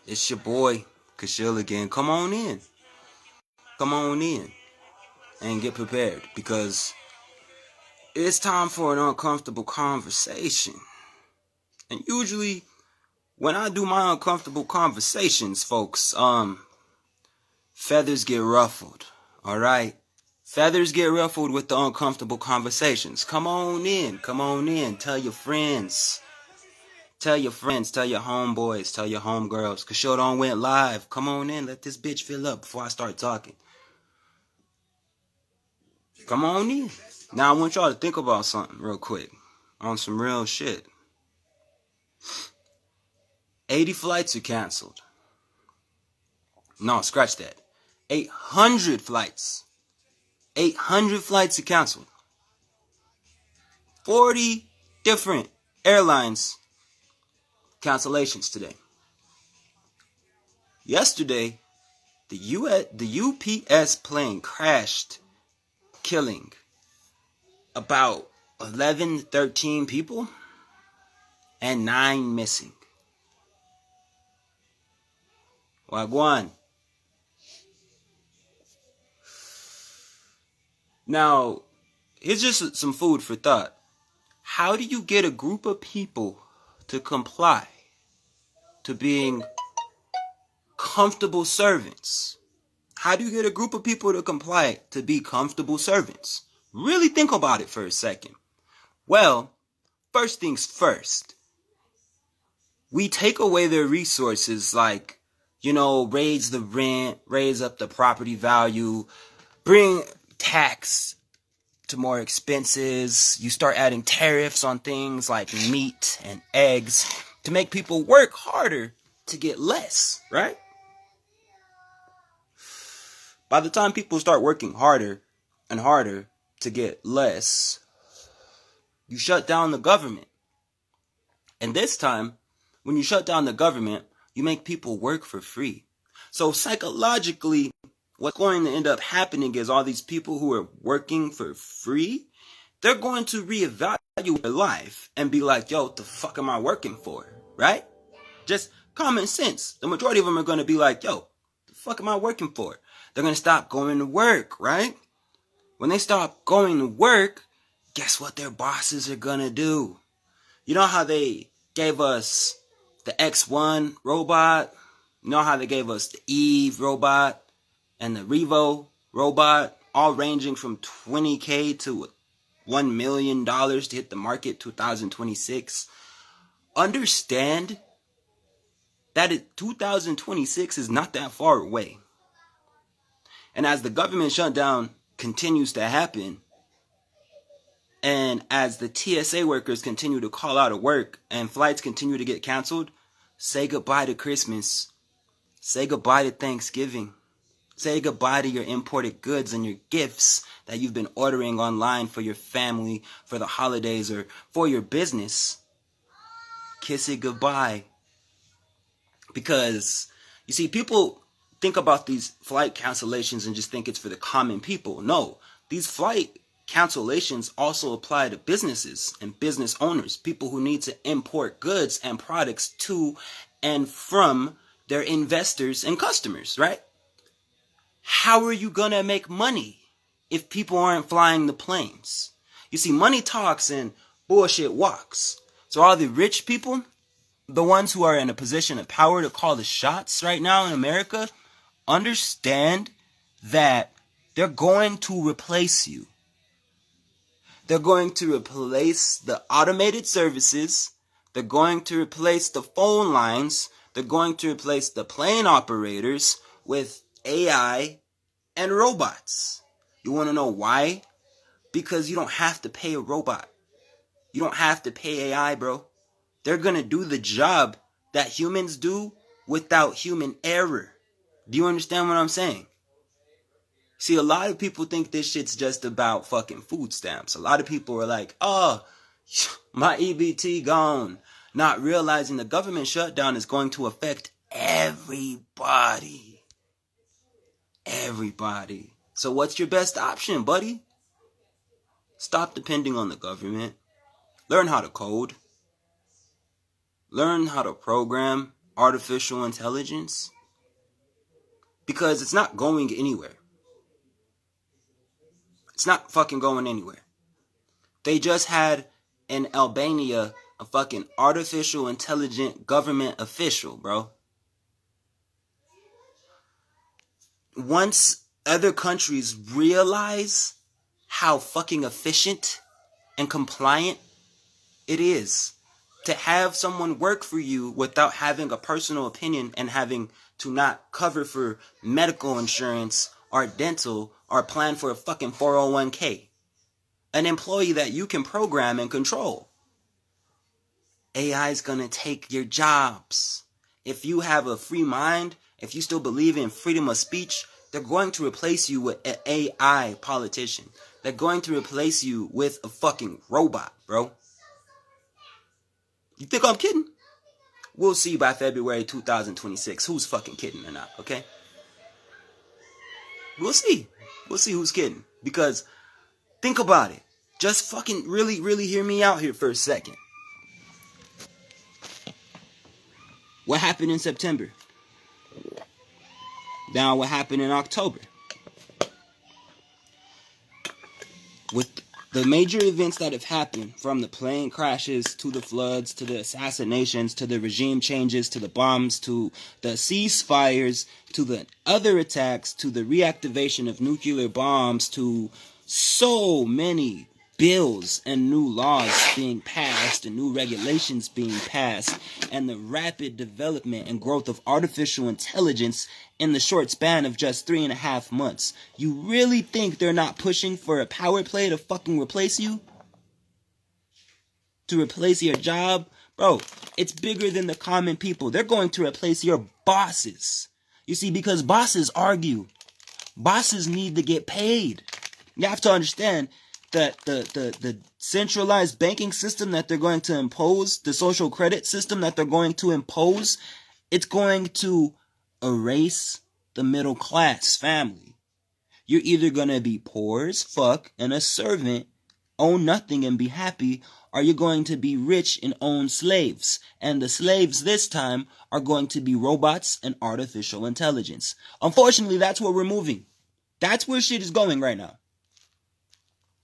It's your boy, kashealRange again. Come on in. Come on in and get prepared because it's time for an uncomfortable conversation. And usually when I do my uncomfortable conversations, folks, feathers get ruffled. Alright? Feathers get ruffled with the uncomfortable conversations. Come on in. Come on in. Tell your friends. Tell your friends, tell your homeboys, tell your homegirls. kashealRange don't went live. Come on in, let this bitch fill up before I start talking. Come on in. Now I want y'all to think about something real quick. On some real shit. 80 flights are canceled. No, scratch that. 800 flights. 800 flights are canceled. 40 different airlines cancellations today. Yesterday, the UPS plane crashed, killing about 13 people and 9 missing. Wagwan. Now, here's just some food for thought. How do you get a group of people to comply to being comfortable servants? How do you get a group of people to comply to be comfortable servants? Really think about it for a second. Well, first things first. We take away their resources like, raise the rent, raise up the property value, bring tax to more expenses. You start adding tariffs on things like meat and eggs to make people work harder to get less, right? By the time people start working harder and harder to get less, you shut down the government. And this time, when you shut down the government, you make people work for free. So psychologically, what's going to end up happening is all these people who are working for free, they're going to reevaluate their life and be like, yo, what the fuck am I working for? Right? Just common sense. The majority of them are going to be like, yo, the fuck am I working for? They're going to stop going to work, right? When they stop going to work, guess what their bosses are going to do? You know how they gave us the X1 robot? You know how they gave us the Eve robot and the Revo robot, all ranging from $20K to $1 million to hit the market 2026? Understand that 2026 is not that far away. And as the government shutdown continues to happen, and as the TSA workers continue to call out of work and flights continue to get canceled, say goodbye to Christmas. Say goodbye to Thanksgiving. Say goodbye to your imported goods and your gifts that you've been ordering online for your family, for the holidays, or for your business. Kiss it goodbye. Because, you see, people think about these flight cancellations and just think it's for the common people. No, these flight cancellations also apply to businesses and business owners, people who need to import goods and products to and from their investors and customers, right? How are you gonna make money if people aren't flying the planes? You see, money talks and bullshit walks. So all the rich people, the ones who are in a position of power to call the shots right now in America, understand that they're going to replace you. They're going to replace the automated services. They're going to replace the phone lines. They're going to replace the plane operators with AI and robots. You want to know why? Because you don't have to pay a robot. You don't have to pay AI, bro. They're going to do the job that humans do without human error. Do you understand what I'm saying? See, a lot of people think this shit's just about fucking food stamps. A lot of people are like, oh, my EBT gone. Not realizing the government shutdown is going to affect everybody. Everybody. So what's your best option, buddy? Stop depending on the government. Learn how to code. Learn how to program. artificial intelligence? Because it's not going anywhere. It's not fucking going anywhere. They just had in Albania a fucking artificial intelligent government official, bro. Once other countries realize how fucking efficient and compliant it is to have someone work for you without having a personal opinion and having to not cover for medical insurance or dental or plan for a fucking 401k. An employee that you can program and control. AI is going to take your jobs. If you have a free mind, if you still believe in freedom of speech, they're going to replace you with an AI politician. They're going to replace you with a fucking robot, bro. You think I'm kidding? We'll see by February 2026 who's fucking kidding or not, okay? We'll see. We'll see who's kidding. Because think about it. Just fucking really, really hear me out here for a second. What happened in September? Now what happened in October? With the major events that have happened, from the plane crashes to the floods to the assassinations to the regime changes to the bombs to the ceasefires to the other attacks to the reactivation of nuclear bombs to so many bills and new laws being passed and new regulations being passed, and the rapid development and growth of artificial intelligence in the short span of just 3.5 months. You really think they're not pushing for a power play to fucking replace you? To replace your job? Bro, it's bigger than the common people. They're going to replace your bosses. You see, because bosses argue. Bosses need to get paid. You have to understand that the centralized banking system that they're going to impose, the social credit system that they're going to impose, it's going to erase the middle class family. You're either going to be poor as fuck and a servant, own nothing and be happy, or you're going to be rich and own slaves. And the slaves this time are going to be robots and artificial intelligence. Unfortunately, that's where we're moving. That's where shit is going right now.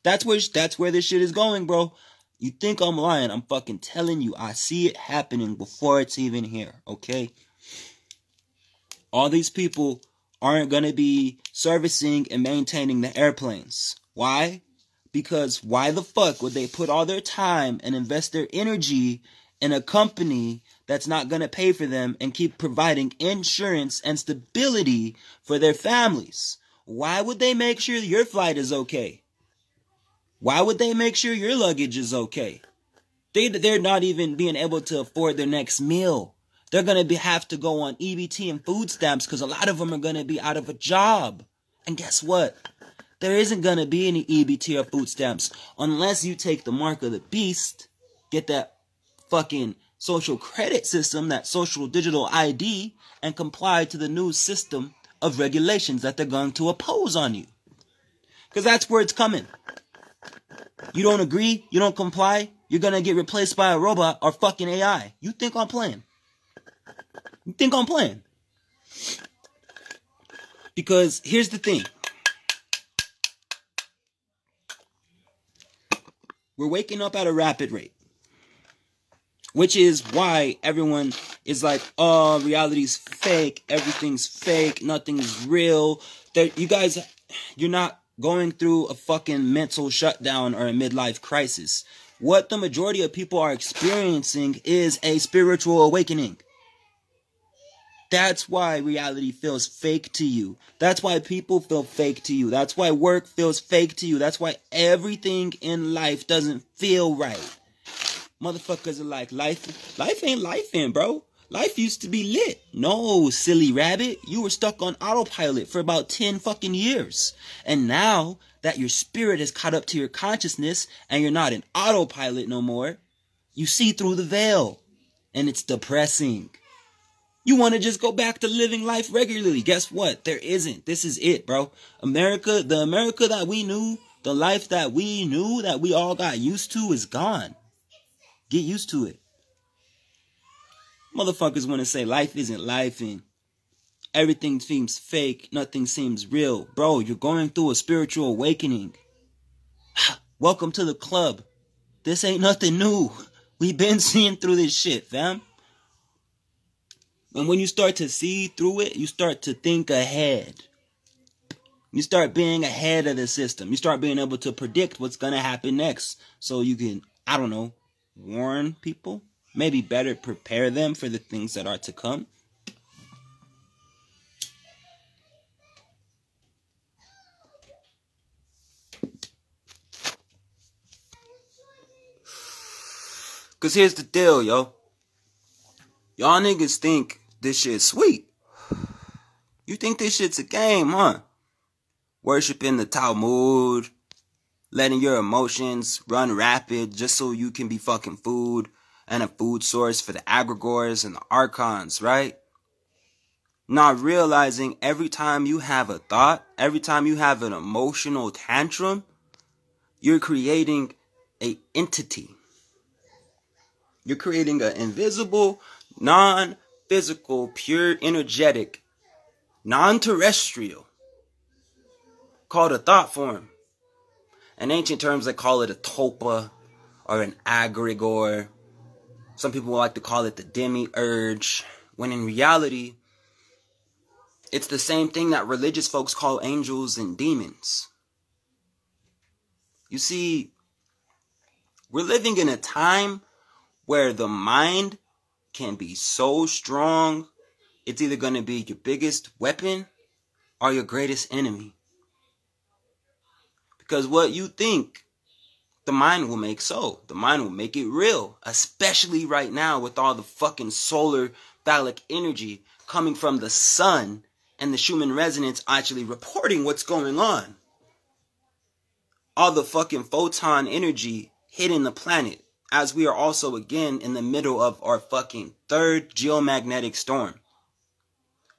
That's where this shit is going, bro. You think I'm lying? I'm fucking telling you. I see it happening before it's even here, okay? All these people aren't going to be servicing and maintaining the airplanes. Why? Because why the fuck would they put all their time and invest their energy in a company that's not going to pay for them and keep providing insurance and stability for their families? Why would they make sure your flight is okay? Why would they make sure your luggage is okay? They're not even being able to afford their next meal. They're going to have to go on EBT and food stamps because a lot of them are going to be out of a job. And guess what? There isn't going to be any EBT or food stamps unless you take the mark of the beast, get that fucking social credit system, that social digital ID, and comply to the new system of regulations that they're going to oppose on you. Because that's where it's coming. You don't agree, you don't comply, you're going to get replaced by a robot or fucking AI. You think I'm playing? You think I'm playing? Because here's the thing. We're waking up at a rapid rate. Which is why everyone is like, oh, reality's fake, everything's fake, nothing's real. You guys, you're not going through a fucking mental shutdown or a midlife crisis. What the majority of people are experiencing is a spiritual awakening. That's why reality feels fake to you. That's why people feel fake to you. That's why work feels fake to you. That's why everything in life doesn't feel right. Motherfuckers are like, life ain't lifing, bro. Life used to be lit. No, silly rabbit. You were stuck on autopilot for about 10 fucking years. And now that your spirit has caught up to your consciousness and you're not in autopilot no more, you see through the veil. And it's depressing. You want to just go back to living life regularly. Guess what? There isn't. This is it, bro. America, the America that we knew, the life that we knew, that we all got used to is gone. Get used to it. Motherfuckers want to say life isn't life and everything seems fake, nothing seems real. Bro, you're going through a spiritual awakening. Welcome to the club. This ain't nothing new. We've been seeing through this shit, fam. And when you start to see through it, you start to think ahead. You start being ahead of the system. You start being able to predict what's going to happen next. So you can, I don't know, warn people. Maybe better prepare them for the things that are to come. Because here's the deal, yo. Y'all niggas think this shit's sweet. You think this shit's a game, huh? Worshipping the Talmud, letting your emotions run rapid just so you can be fucking food and a food source for the egregores and the archons, right? Not realizing every time you have a thought, every time you have an emotional tantrum, you're creating an entity. You're creating an invisible, non-physical, pure energetic, non-terrestrial, called a thought form. In ancient terms, they call it a tulpa or an egregore. Some people like to call it the demiurge, when in reality, it's the same thing that religious folks call angels and demons. You see, we're living in a time where the mind can be so strong, it's either going to be your biggest weapon or your greatest enemy. Because what you think, the mind will make so. The mind will make it real. Especially right now with all the fucking solar phallic energy coming from the sun and the Schumann resonance actually reporting what's going on. All the fucking photon energy hitting the planet, as we are also again in the middle of our fucking third geomagnetic storm.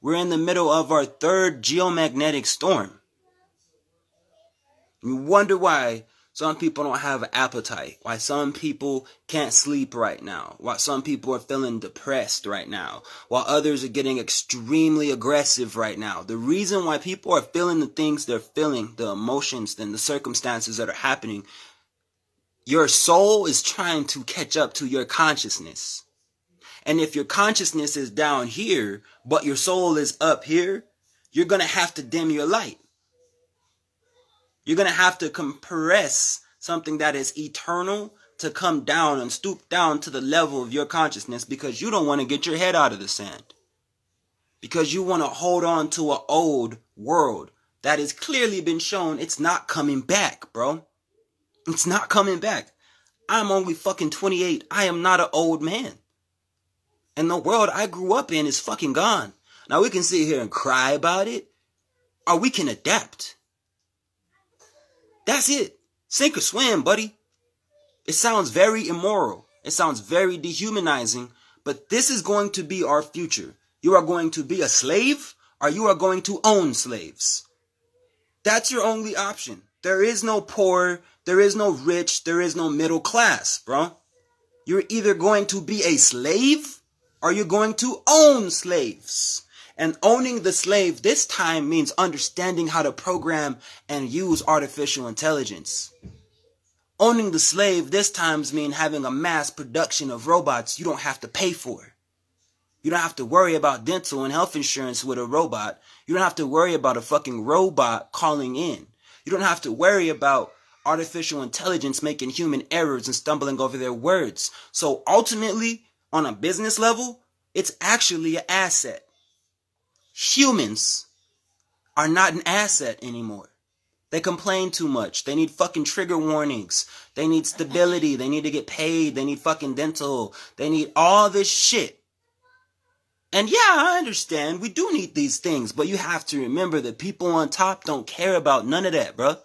We're in the middle of our third geomagnetic storm. You wonder why some people don't have an appetite, why some people can't sleep right now, why some people are feeling depressed right now, while others are getting extremely aggressive right now. The reason why people are feeling the things they're feeling, the emotions and the circumstances that are happening, your soul is trying to catch up to your consciousness. And if your consciousness is down here, but your soul is up here, you're going to have to dim your light. You're going to have to compress something that is eternal to come down and stoop down to the level of your consciousness, because you don't want to get your head out of the sand. Because you want to hold on to an old world that has clearly been shown it's not coming back, bro. It's not coming back. I'm only fucking 28. I am not an old man. And the world I grew up in is fucking gone. Now we can sit here and cry about it, or we can adapt. That's it. Sink or swim, buddy. It sounds very immoral. It sounds very dehumanizing, but this is going to be our future. You are going to be a slave, or you are going to own slaves. That's your only option. There is no poor, there is no rich, there is no middle class, bro. You're either going to be a slave, or you're going to own slaves. And owning the slave this time means understanding how to program and use artificial intelligence. Owning the slave this time means having a mass production of robots you don't have to pay for. You don't have to worry about dental and health insurance with a robot. You don't have to worry about a fucking robot calling in. You don't have to worry about artificial intelligence making human errors and stumbling over their words. So ultimately, on a business level, it's actually an asset. Humans are not an asset anymore. They complain too much. They need fucking trigger warnings. They need stability. They need to get paid. They need fucking dental. They need all this shit. And yeah, I understand. We do need these things. But you have to remember that people on top don't care about none of that, bro.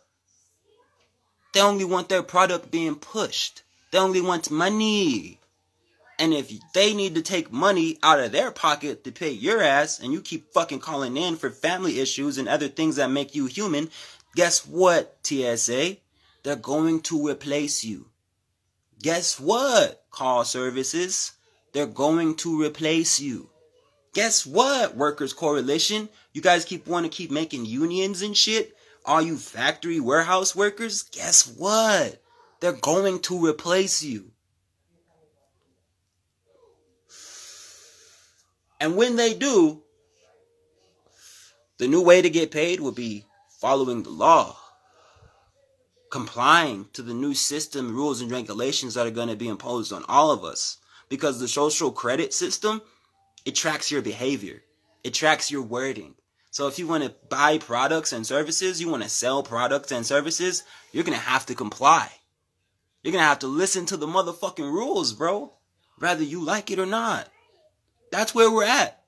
They only want their product being pushed. They only want money. And if they need to take money out of their pocket to pay your ass, and you keep fucking calling in for family issues and other things that make you human, guess what, TSA? They're going to replace you. Guess what, call services? They're going to replace you. Guess what, workers coalition? You guys want to keep making unions and shit? All you factory warehouse workers? Guess what? They're going to replace you. And when they do, the new way to get paid will be following the law, complying to the new system, rules, and regulations that are going to be imposed on all of us. Because the social credit system, it tracks your behavior. It tracks your wording. So if you want to buy products and services, you want to sell products and services, you're going to have to comply. You're going to have to listen to the motherfucking rules, bro. Whether you like it or not. That's where we're at.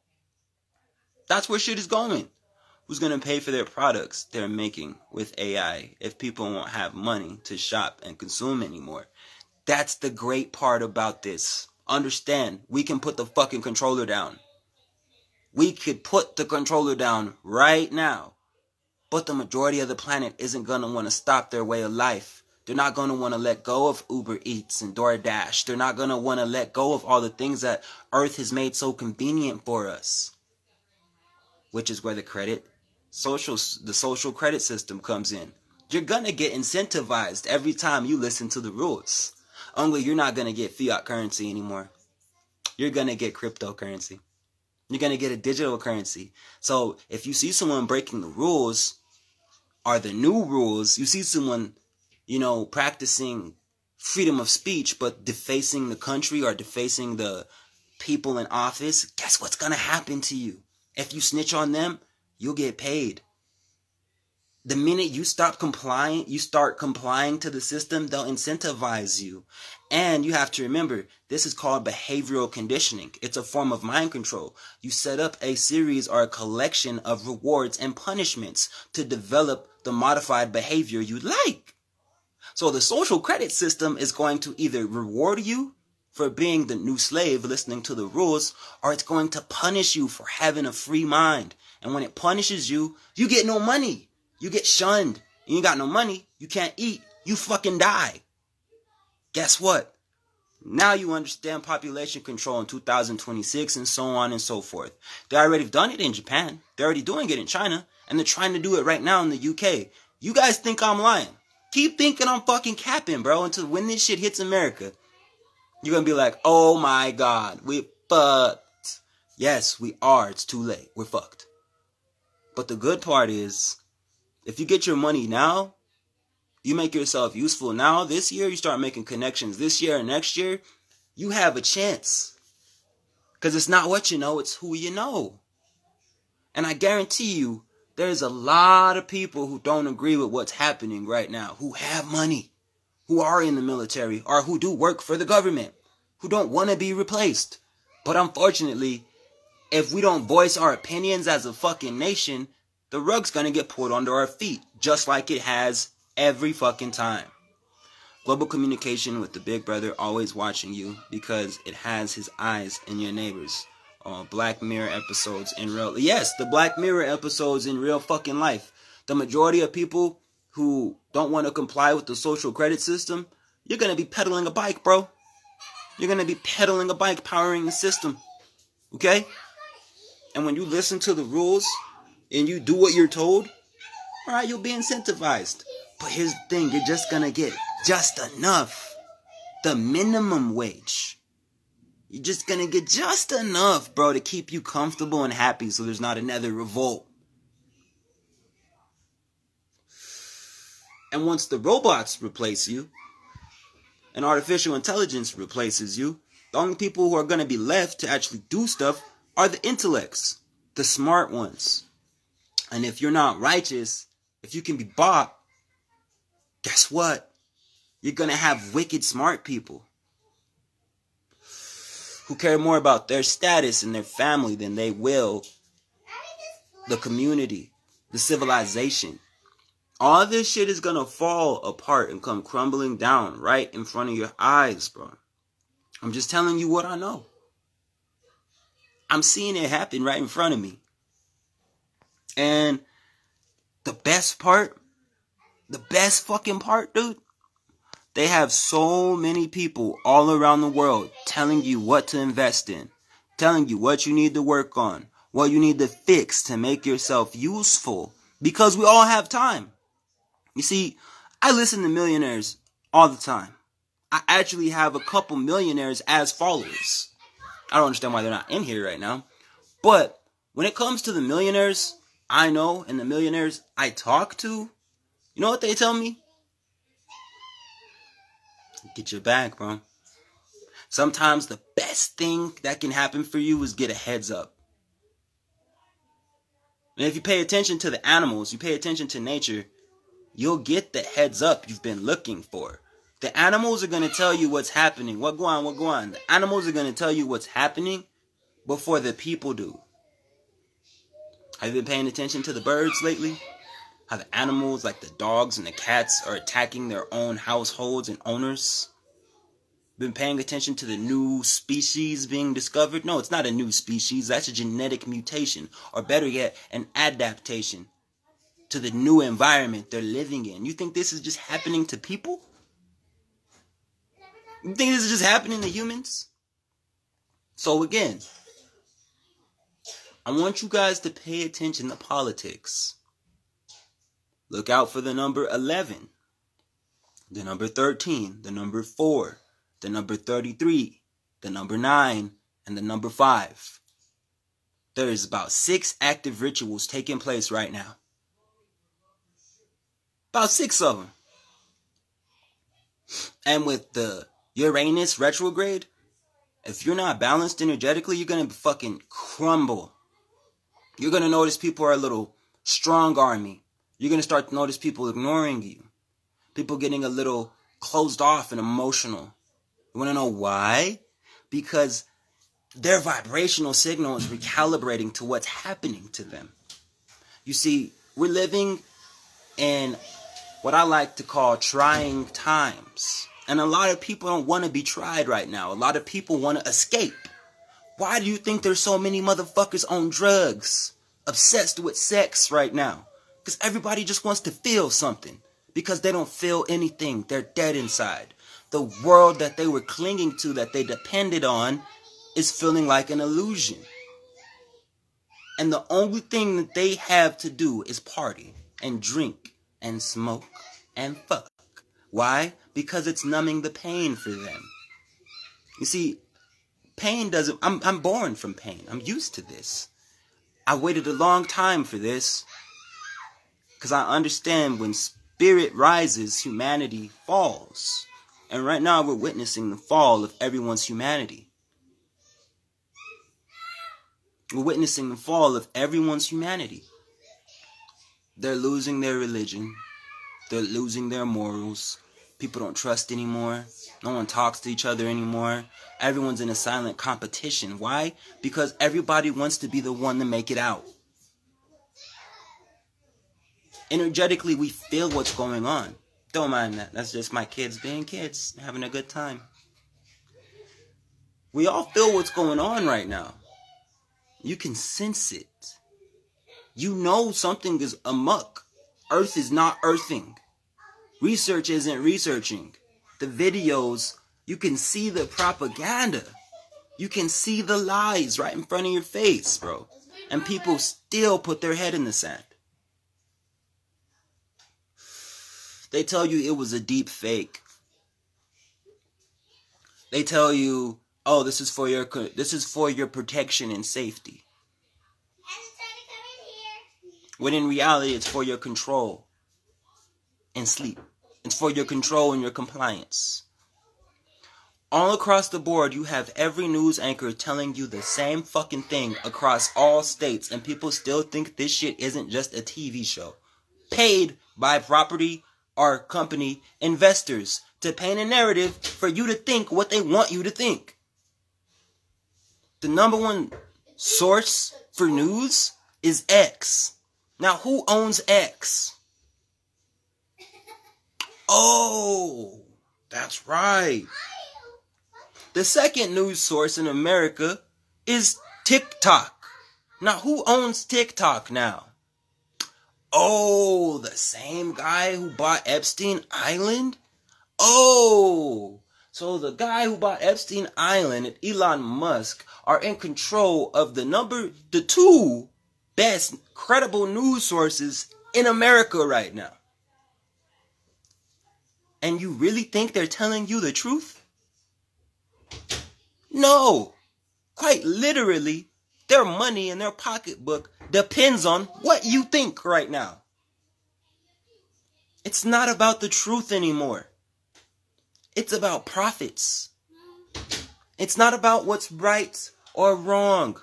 That's where shit is going. Who's going to pay for their products they're making with AI if people won't have money to shop and consume anymore? That's the great part about this. Understand, we can put the fucking controller down. We could put the controller down right now. But the majority of the planet isn't going to want to stop their way of life. They're not going to want to let go of Uber Eats and DoorDash. They're not going to want to let go of all the things that Earth has made so convenient for us. Which is where the social credit system comes in. You're going to get incentivized every time you listen to the rules. Only you're not going to get fiat currency anymore. You're going to get cryptocurrency. You're going to get a digital currency. So if you see someone breaking the rules, or the new rules, you see someone, practicing freedom of speech, but defacing the country or defacing the people in office, guess what's going to happen to you? If you snitch on them, you'll get paid. The minute you start complying to the system, they'll incentivize you. And you have to remember, this is called behavioral conditioning. It's a form of mind control. You set up a series or a collection of rewards and punishments to develop the modified behavior you like. So the social credit system is going to either reward you for being the new slave listening to the rules, or it's going to punish you for having a free mind. And when it punishes you, you get no money. You get shunned. You ain't got no money. You can't eat. You fucking die. Guess what? Now you understand population control in 2026 and so on and so forth. They already done it in Japan. They're already doing it in China. And they're trying to do it right now in the UK. You guys think I'm lying. Keep thinking I'm fucking capping, bro, until when this shit hits America. You're going to be like, oh my God, we fucked. Yes, we are. It's too late. We're fucked. But the good part is, if you get your money now, you make yourself useful now, this year, you start making connections this year and next year, you have a chance. Because it's not what you know, it's who you know. And I guarantee you, there's a lot of people who don't agree with what's happening right now, who have money, who are in the military, or who do work for the government, who don't want to be replaced. But unfortunately, if we don't voice our opinions as a fucking nation, the rug's gonna get pulled under our feet, just like it has every fucking time. Global communication with the big brother always watching you because it has his eyes in your neighbors. Black Mirror episodes in real... Yes, the Black Mirror episodes in real fucking life. The majority of people who don't want to comply with the social credit system, you're gonna be pedaling a bike, bro. You're gonna be pedaling a bike, powering the system. Okay? And when you listen to the rules and you do what you're told, alright, you'll be incentivized. But here's the thing, you're just gonna get just enough. The minimum wage. You're just gonna get just enough, bro, to keep you comfortable and happy so there's not another revolt. And once the robots replace you, and artificial intelligence replaces you, the only people who are gonna be left to actually do stuff are the intellects, the smart ones. And if you're not righteous, if you can be bought, guess what? You're going to have wicked smart people who care more about their status and their family than they will the community, the civilization. All this shit is going to fall apart and come crumbling down right in front of your eyes, bro. I'm just telling you what I know. I'm seeing it happen right in front of me. And the best fucking part, dude, They have so many people all around the world telling you what to invest in, telling you what you need to work on, what you need to fix to make yourself useful, because we all have time. You see, I listen to millionaires all the time. I actually have a couple millionaires as followers. I don't understand why they're not in here right now. But when it comes to the millionaires I know and the millionaires I talk to, you know what they tell me? Get your bag, bro. Sometimes the best thing that can happen for you is get a heads up. And if you pay attention to the animals, you pay attention to nature, you'll get the heads up you've been looking for. The animals are going to tell you what's happening. What go on. The animals are going to tell you what's happening before the people do. Have you been paying attention to the birds lately? How the animals, like the dogs and the cats, are attacking their own households and owners? Been paying attention to the new species being discovered? No, it's not a new species. That's a genetic mutation. Or better yet, an adaptation to the new environment they're living in. You think this is just happening to people? You think this is just happening to humans? So again, I want you guys to pay attention to politics. Look out for the number 11, the number 13, the number 4, the number 33, the number 9, and the number 5. There is about 6 active rituals taking place right now. About 6 of them. And with the Uranus retrograde, if you're not balanced energetically, you're going to fucking crumble. You're going to notice people are a little strong-army. You're going to start to notice people ignoring you. People getting a little closed off and emotional. You want to know why? Because their vibrational signal is recalibrating to what's happening to them. You see, we're living in what I like to call trying times. And a lot of people don't want to be tried right now. A lot of people want to escape. Why do you think there's so many motherfuckers on drugs, obsessed with sex right now? Because everybody just wants to feel something. Because they don't feel anything. They're dead inside. The world that they were clinging to, that they depended on, is feeling like an illusion. And the only thing that they have to do is party and drink and smoke and fuck. Why? Because it's numbing the pain for them. You see, pain doesn't... I'm born from pain. I'm used to this. I waited a long time for this. Because I understand when spirit rises, humanity falls. And right now we're witnessing the fall of everyone's humanity. We're witnessing the fall of everyone's humanity. They're losing their religion. They're losing their morals. People don't trust anymore. No one talks to each other anymore. Everyone's in a silent competition. Why? Because everybody wants to be the one to make it out. Energetically, we feel what's going on. Don't mind that. That's just my kids being kids, having a good time. We all feel what's going on right now. You can sense it. You know something is amok. Earth is not earthing. Research isn't researching. The videos, you can see the propaganda. You can see the lies right in front of your face, bro. And people still put their head in the sand. They tell you it was a deep fake. They tell you, oh, this is for your protection and safety. When in reality, it's for your control and sleep. It's for your control and your compliance. All across the board, you have every news anchor telling you the same fucking thing across all states, and people still think this shit isn't just a TV show. Paid by property or company investors to paint a narrative for you to think what they want you to think. The number one source for news is X. Now, who owns X? Oh, that's right. The second news source in America is TikTok. Now, who owns TikTok now? Oh, the same guy who bought Epstein Island? Oh, so the guy who bought Epstein Island and Elon Musk are in control of the two best credible news sources in America right now. And you really think they're telling you the truth? No. Quite literally, their money in their pocketbook depends on what you think right now. It's not about the truth anymore. It's about profits. It's not about what's right or wrong.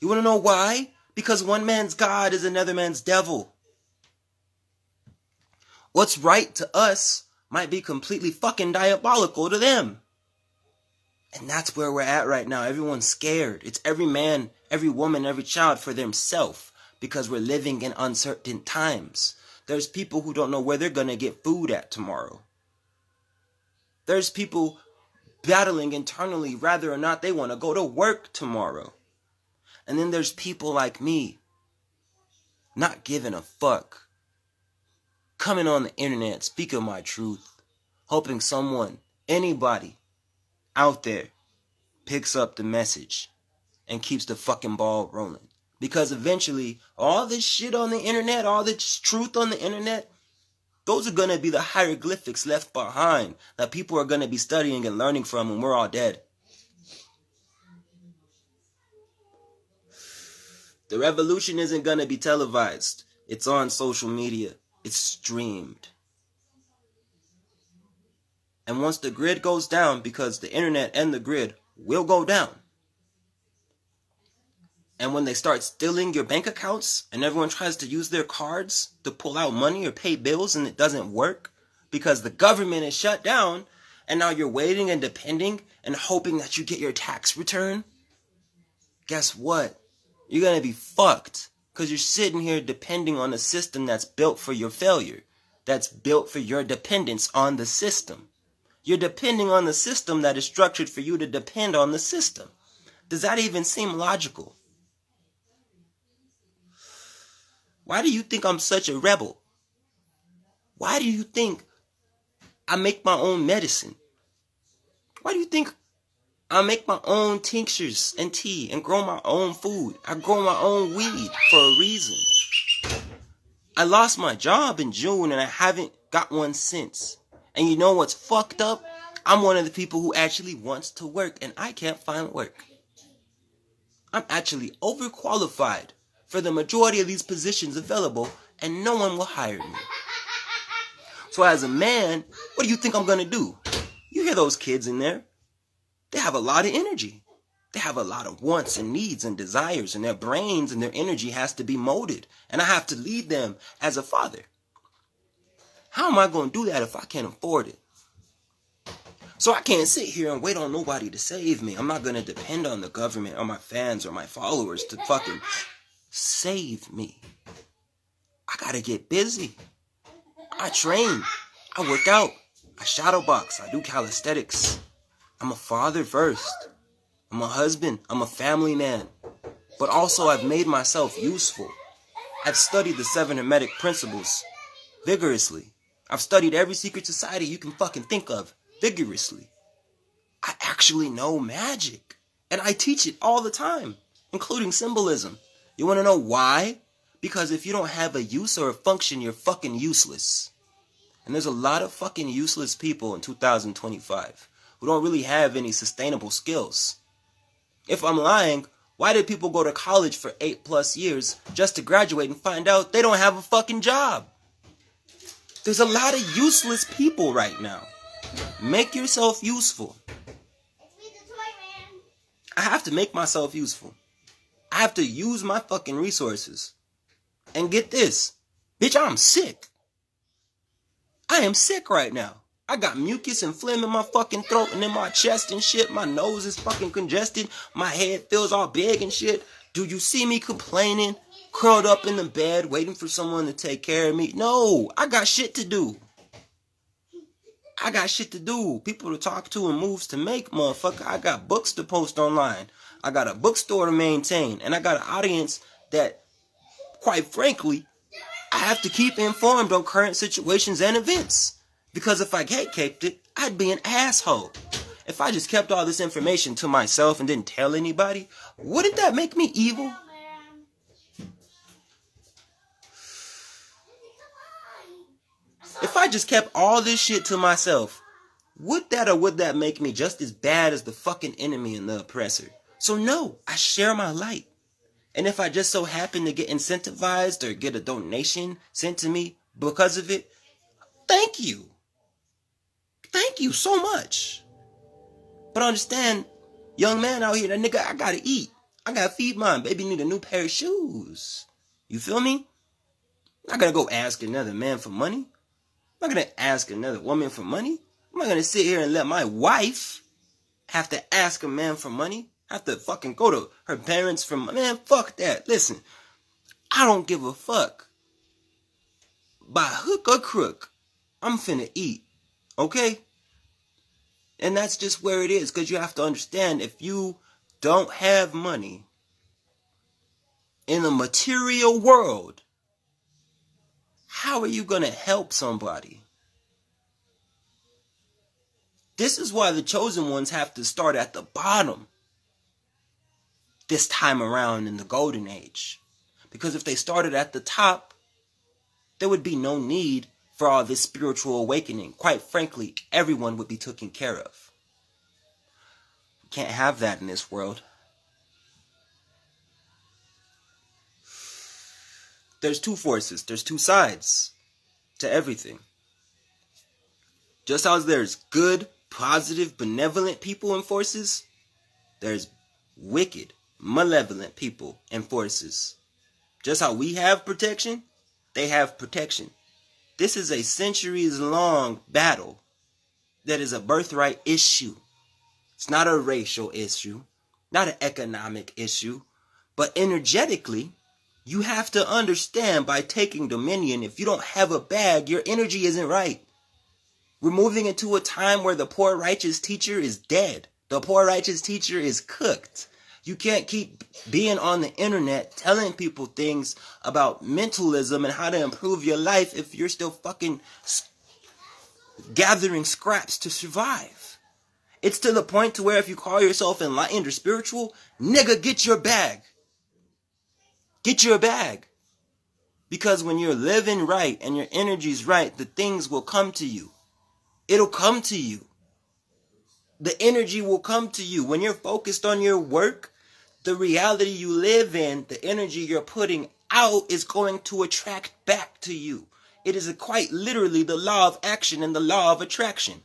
You want to know why? Because one man's God is another man's devil. What's right to us might be completely fucking diabolical to them. And that's where we're at right now. Everyone's scared. It's every man, every woman, every child for themselves, because we're living in uncertain times. There's people who don't know where they're going to get food at tomorrow. There's people battling internally whether or not they want to go to work tomorrow. And then there's people like me, not giving a fuck, coming on the internet, speaking my truth, hoping someone, anybody out there picks up the message and keeps the fucking ball rolling. Because eventually, all this shit on the internet, all this truth on the internet, those are going to be the hieroglyphics left behind that people are going to be studying and learning from when we're all dead. The revolution isn't going to be televised. It's on social media. It's streamed. And once the grid goes down, because the internet and the grid will go down, and when they start stealing your bank accounts and everyone tries to use their cards to pull out money or pay bills and it doesn't work because the government is shut down, and now you're waiting and depending and hoping that you get your tax return, guess what? You're going to be fucked, because you're sitting here depending on a system that's built for your failure, that's built for your dependence on the system. You're depending on the system that is structured for you to depend on the system. Does that even seem logical? Why do you think I'm such a rebel? Why do you think I make my own medicine? Why do you think I make my own tinctures and tea and grow my own food? I grow my own weed for a reason. I lost my job in June and I haven't got one since. And you know what's fucked up? I'm one of the people who actually wants to work and I can't find work. I'm actually overqualified for the majority of these positions available and no one will hire me. So as a man, what do you think I'm going to do? You hear those kids in there? They have a lot of energy. They have a lot of wants and needs and desires, and their brains and their energy has to be molded. And I have to lead them as a father. How am I going to do that if I can't afford it? So I can't sit here and wait on nobody to save me. I'm not going to depend on the government or my fans or my followers to fucking save me. I got to get busy. I train. I work out. I shadow box. I do calisthenics. I'm a father first. I'm a husband. I'm a family man. But also I've made myself useful. I've studied the 7 Hermetic principles vigorously. I've studied every secret society you can fucking think of vigorously. I actually know magic. And I teach it all the time, including symbolism. You want to know why? Because if you don't have a use or a function, you're fucking useless. And there's a lot of fucking useless people in 2025 who don't really have any sustainable skills. If I'm lying, why did people go to college for 8+ years just to graduate and find out they don't have a fucking job? There's a lot of useless people right now. Make yourself useful. I have to make myself useful. I have to use my fucking resources. And get this, bitch, I'm sick. I am sick right now. I got mucus and phlegm in my fucking throat and in my chest and shit. My nose is fucking congested. My head feels all big and shit. Do you see me complaining, curled up in the bed, waiting for someone to take care of me? No, I got shit to do. I got shit to do. People to talk to and moves to make, motherfucker. I got books to post online. I got a bookstore to maintain. And I got an audience that, quite frankly, I have to keep informed on current situations and events. Because if I gatekept it, I'd be an asshole. If I just kept all this information to myself and didn't tell anybody, wouldn't that make me evil? If I just kept all this shit to myself, would that make me just as bad as the fucking enemy and the oppressor? So no, I share my light. And if I just so happen to get incentivized or get a donation sent to me because of it, thank you. Thank you so much. But understand, young man out here, that nigga, I gotta eat. I gotta feed mine. Baby need a new pair of shoes. You feel me? I'm not gonna go ask another man for money. I'm not gonna ask another woman for money. I'm not gonna sit here and let my wife have to ask a man for money. Have to fucking go to her parents for money. Man, fuck that. Listen, I don't give a fuck. By hook or crook, I'm finna eat. Okay? And that's just where it is. Because you have to understand, if you don't have money in the material world, how are you gonna help somebody? This is why the chosen ones have to start at the bottom this time around in the golden age. Because if they started at the top, there would be no need for all this spiritual awakening. Quite frankly, everyone would be taken care of. We can't have that in this world. There's two forces. There's two sides to everything. Just as there's good, positive, benevolent people and forces, there's wicked, malevolent people and forces. Just how we have protection, they have protection. This is a centuries-long battle that is a birthright issue. It's not a racial issue, not an economic issue, but energetically, you have to understand, by taking dominion, if you don't have a bag, your energy isn't right. We're moving into a time where the poor righteous teacher is dead. The poor righteous teacher is cooked. You can't keep being on the internet telling people things about mentalism and how to improve your life if you're still fucking gathering scraps to survive. It's to the point to where if you call yourself enlightened or spiritual, nigga, get your bag. Get your bag. Because when you're living right and your energy's right, the things will come to you. It'll come to you. The energy will come to you. When you're focused on your work, the reality you live in, the energy you're putting out is going to attract back to you. It is quite literally the law of action and the law of attraction.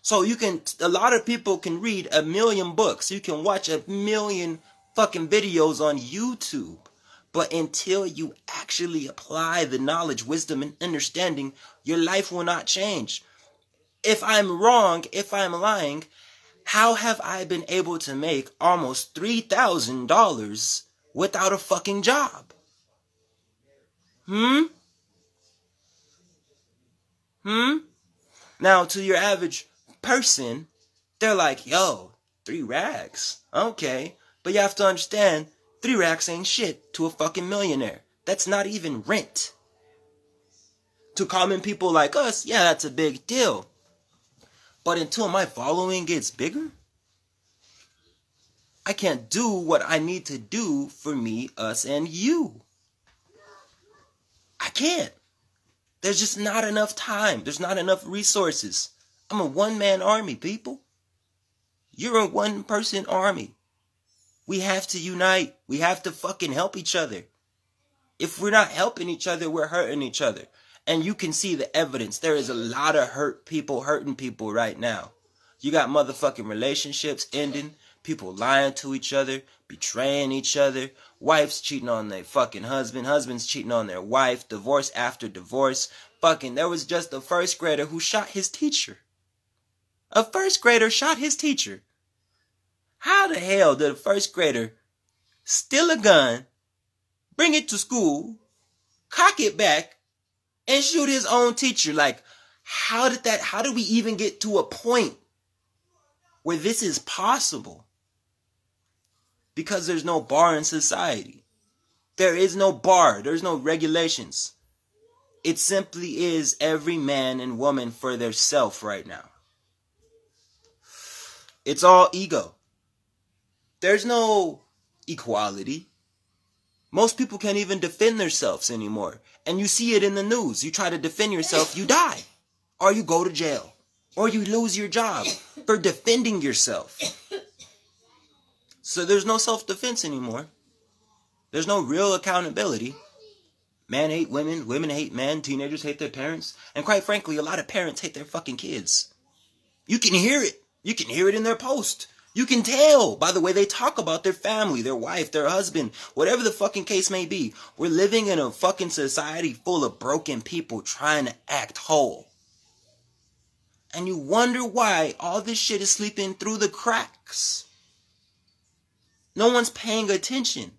So a lot of people can read 1 million books. You can watch 1 million fucking videos on YouTube. But until you actually apply the knowledge, wisdom, and understanding, your life will not change. If I'm wrong, if I'm lying, how have I been able to make almost $3,000 without a fucking job? Now, to your average person, they're like, yo, 3 racks. Okay. But you have to understand, 3 racks ain't shit to a fucking millionaire. That's not even rent. To common people like us, yeah, that's a big deal. But until my following gets bigger, I can't do what I need to do for me, us, and you. I can't. There's just not enough time. There's not enough resources. I'm a one-man army, people. You're a one-person army. We have to unite. We have to fucking help each other. If we're not helping each other, we're hurting each other. And you can see the evidence. There is a lot of hurting people right now. You got motherfucking relationships ending, people lying to each other, betraying each other, wives cheating on their fucking husband, husbands cheating on their wife, divorce after divorce. Fucking, there was just a first grader who shot his teacher. A first grader shot his teacher. How the hell did a first grader steal a gun, bring it to school, cock it back, and shoot his own teacher? Like, how did we even get to a point where this is possible? Because there's no bar in society. There is no bar. There's no regulations. It simply is every man and woman for their self right now. It's all ego. There's no equality. Most people can't even defend themselves anymore. And you see it in the news. You try to defend yourself, you die. Or you go to jail. Or you lose your job for defending yourself. So there's no self-defense anymore. There's no real accountability. Men hate women, women hate men, teenagers hate their parents, and quite frankly, a lot of parents hate their fucking kids. You can hear it. You can hear it in their post. You can tell by the way they talk about their family, their wife, their husband, whatever the fucking case may be. We're living in a fucking society full of broken people trying to act whole. And you wonder why all this shit is slipping through the cracks. No one's paying attention.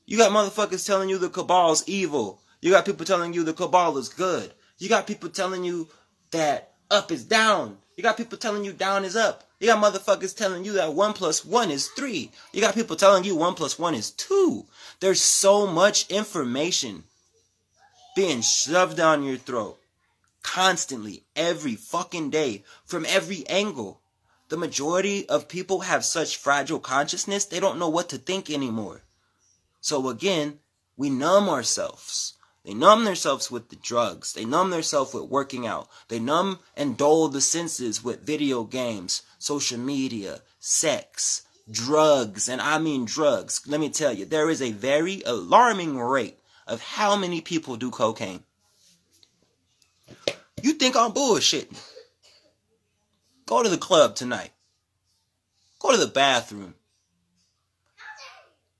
You got motherfuckers telling you the cabal's evil. You got people telling you the cabal is good. You got people telling you that up is down. You got people telling you down is up. You got motherfuckers telling you that 1 + 1 is 3. You got people telling you 1 + 1 is 2. There's so much information being shoved down your throat constantly, every fucking day, from every angle. The majority of people have such fragile consciousness, they don't know what to think anymore. So again, we numb ourselves. They numb themselves with the drugs. They numb themselves with working out. They numb and dull the senses with video games, social media, sex, drugs, and I mean drugs. Let me tell you, there is a very alarming rate of how many people do cocaine. You think I'm bullshitting? Go to the club tonight. Go to the bathroom.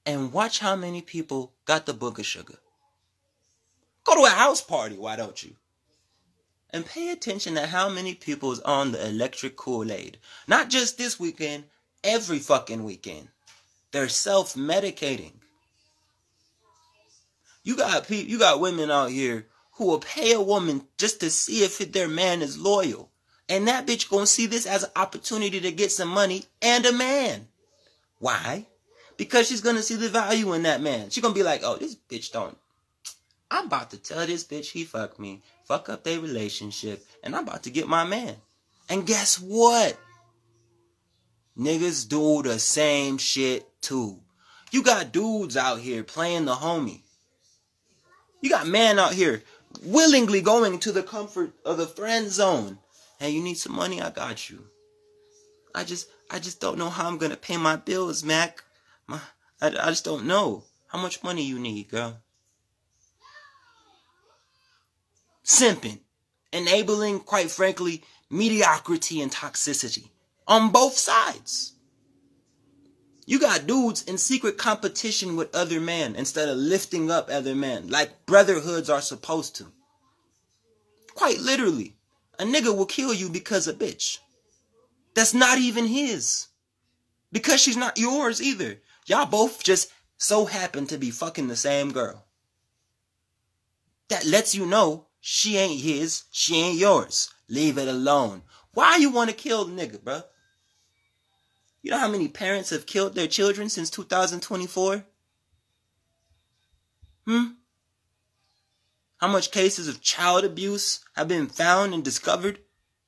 And watch how many people got the book of sugar. Go to a house party, why don't you? And pay attention to how many people is on the electric Kool-Aid. Not just this weekend, every fucking weekend. They're self-medicating. You got women out here who will pay a woman just to see if their man is loyal. And that bitch gonna see this as an opportunity to get some money and a man. Why? Because she's gonna see the value in that man. She's gonna be like, oh, this bitch don't. I'm about to tell this bitch he fucked me, fuck up their relationship, and I'm about to get my man. And guess what? Niggas do the same shit too. You got dudes out here playing the homie. You got men out here willingly going to the comfort of the friend zone. Hey, you need some money? I got you. I just don't know how I'm gonna pay my bills, Mac. I just don't know how much money you need, girl. Simping, enabling, quite frankly, mediocrity and toxicity on both sides. You got dudes in secret competition with other men instead of lifting up other men like brotherhoods are supposed to. Quite literally, a nigga will kill you because a bitch that's not even his. Because she's not yours either. Y'all both just so happen to be fucking the same girl. That lets you know she ain't his, she ain't yours. Leave it alone. Why you want to kill the nigga, bro? You know how many parents have killed their children since 2024? How much cases of child abuse have been found and discovered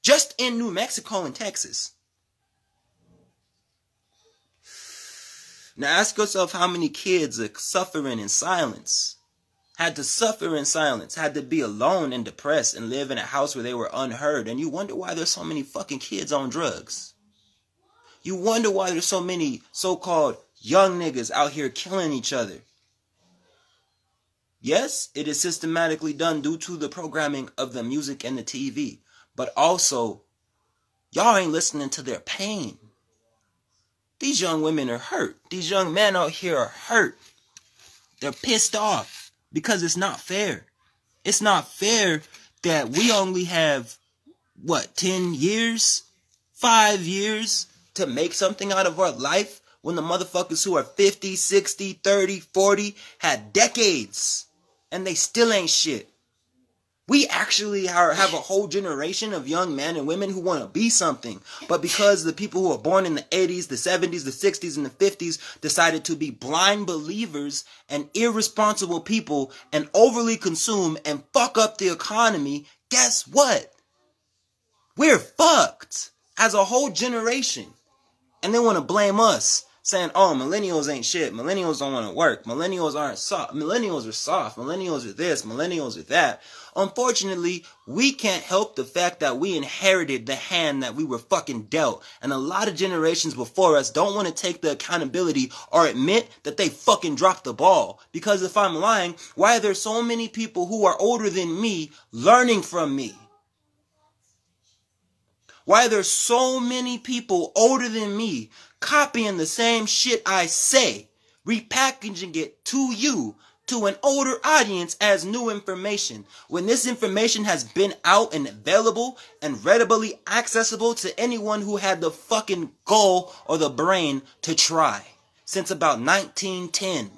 just in New Mexico and Texas? Now ask yourself how many kids are suffering in silence. Had to suffer in silence, had to be alone and depressed and live in a house where they were unheard. And you wonder why there's so many fucking kids on drugs. You wonder why there's so many so-called young niggas out here killing each other. Yes, it is systematically done due to the programming of the music and the TV. But also, y'all ain't listening to their pain. These young women are hurt. These young men out here are hurt. They're pissed off because it's not fair. It's not fair that we only have, 10 years? 5 years to make something out of our life when the motherfuckers who are 50, 60, 30, 40 had decades and they still ain't shit. We actually have a whole generation of young men and women who want to be something. But because the people who were born in the 80s, the 70s, the 60s, and the 50s decided to be blind believers and irresponsible people and overly consume and fuck up the economy, guess what? We're fucked as a whole generation. And they want to blame us, saying, oh, millennials ain't shit. Millennials don't want to work. Millennials aren't soft. Millennials are soft. Millennials are this. Millennials are that. Unfortunately, we can't help the fact that we inherited the hand that we were fucking dealt. And a lot of generations before us don't want to take the accountability or admit that they fucking dropped the ball. Because if I'm lying, why are there so many people who are older than me learning from me? Why are there so many people older than me copying the same shit I say, repackaging it to you, to an older audience as new information, when this information has been out and available and readily accessible to anyone who had the fucking goal or the brain to try since about 1910.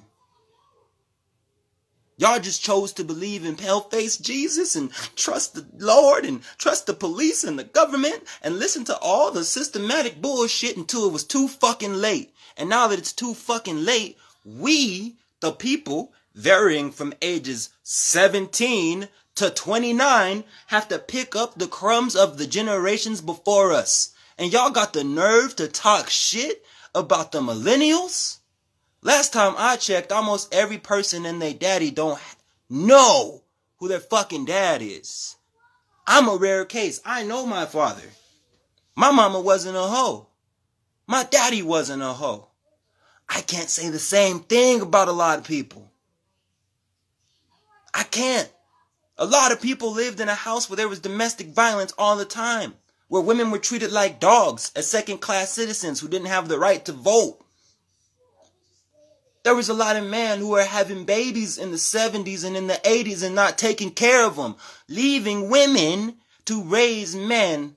Y'all just chose to believe in pale-faced Jesus and trust the Lord and trust the police and the government and listen to all the systematic bullshit until it was too fucking late. And now that it's too fucking late, we, the people, varying from ages 17 to 29, have to pick up the crumbs of the generations before us. And y'all got the nerve to talk shit about the millennials? Last time I checked, almost every person and their daddy don't know who their fucking dad is. I'm a rare case. I know my father. My mama wasn't a hoe. My daddy wasn't a hoe. I can't say the same thing about a lot of people. I can't. A lot of people lived in a house where there was domestic violence all the time, where women were treated like dogs as second-class citizens who didn't have the right to vote. There was a lot of men who were having babies in the 70s and in the 80s and not taking care of them, leaving women to raise men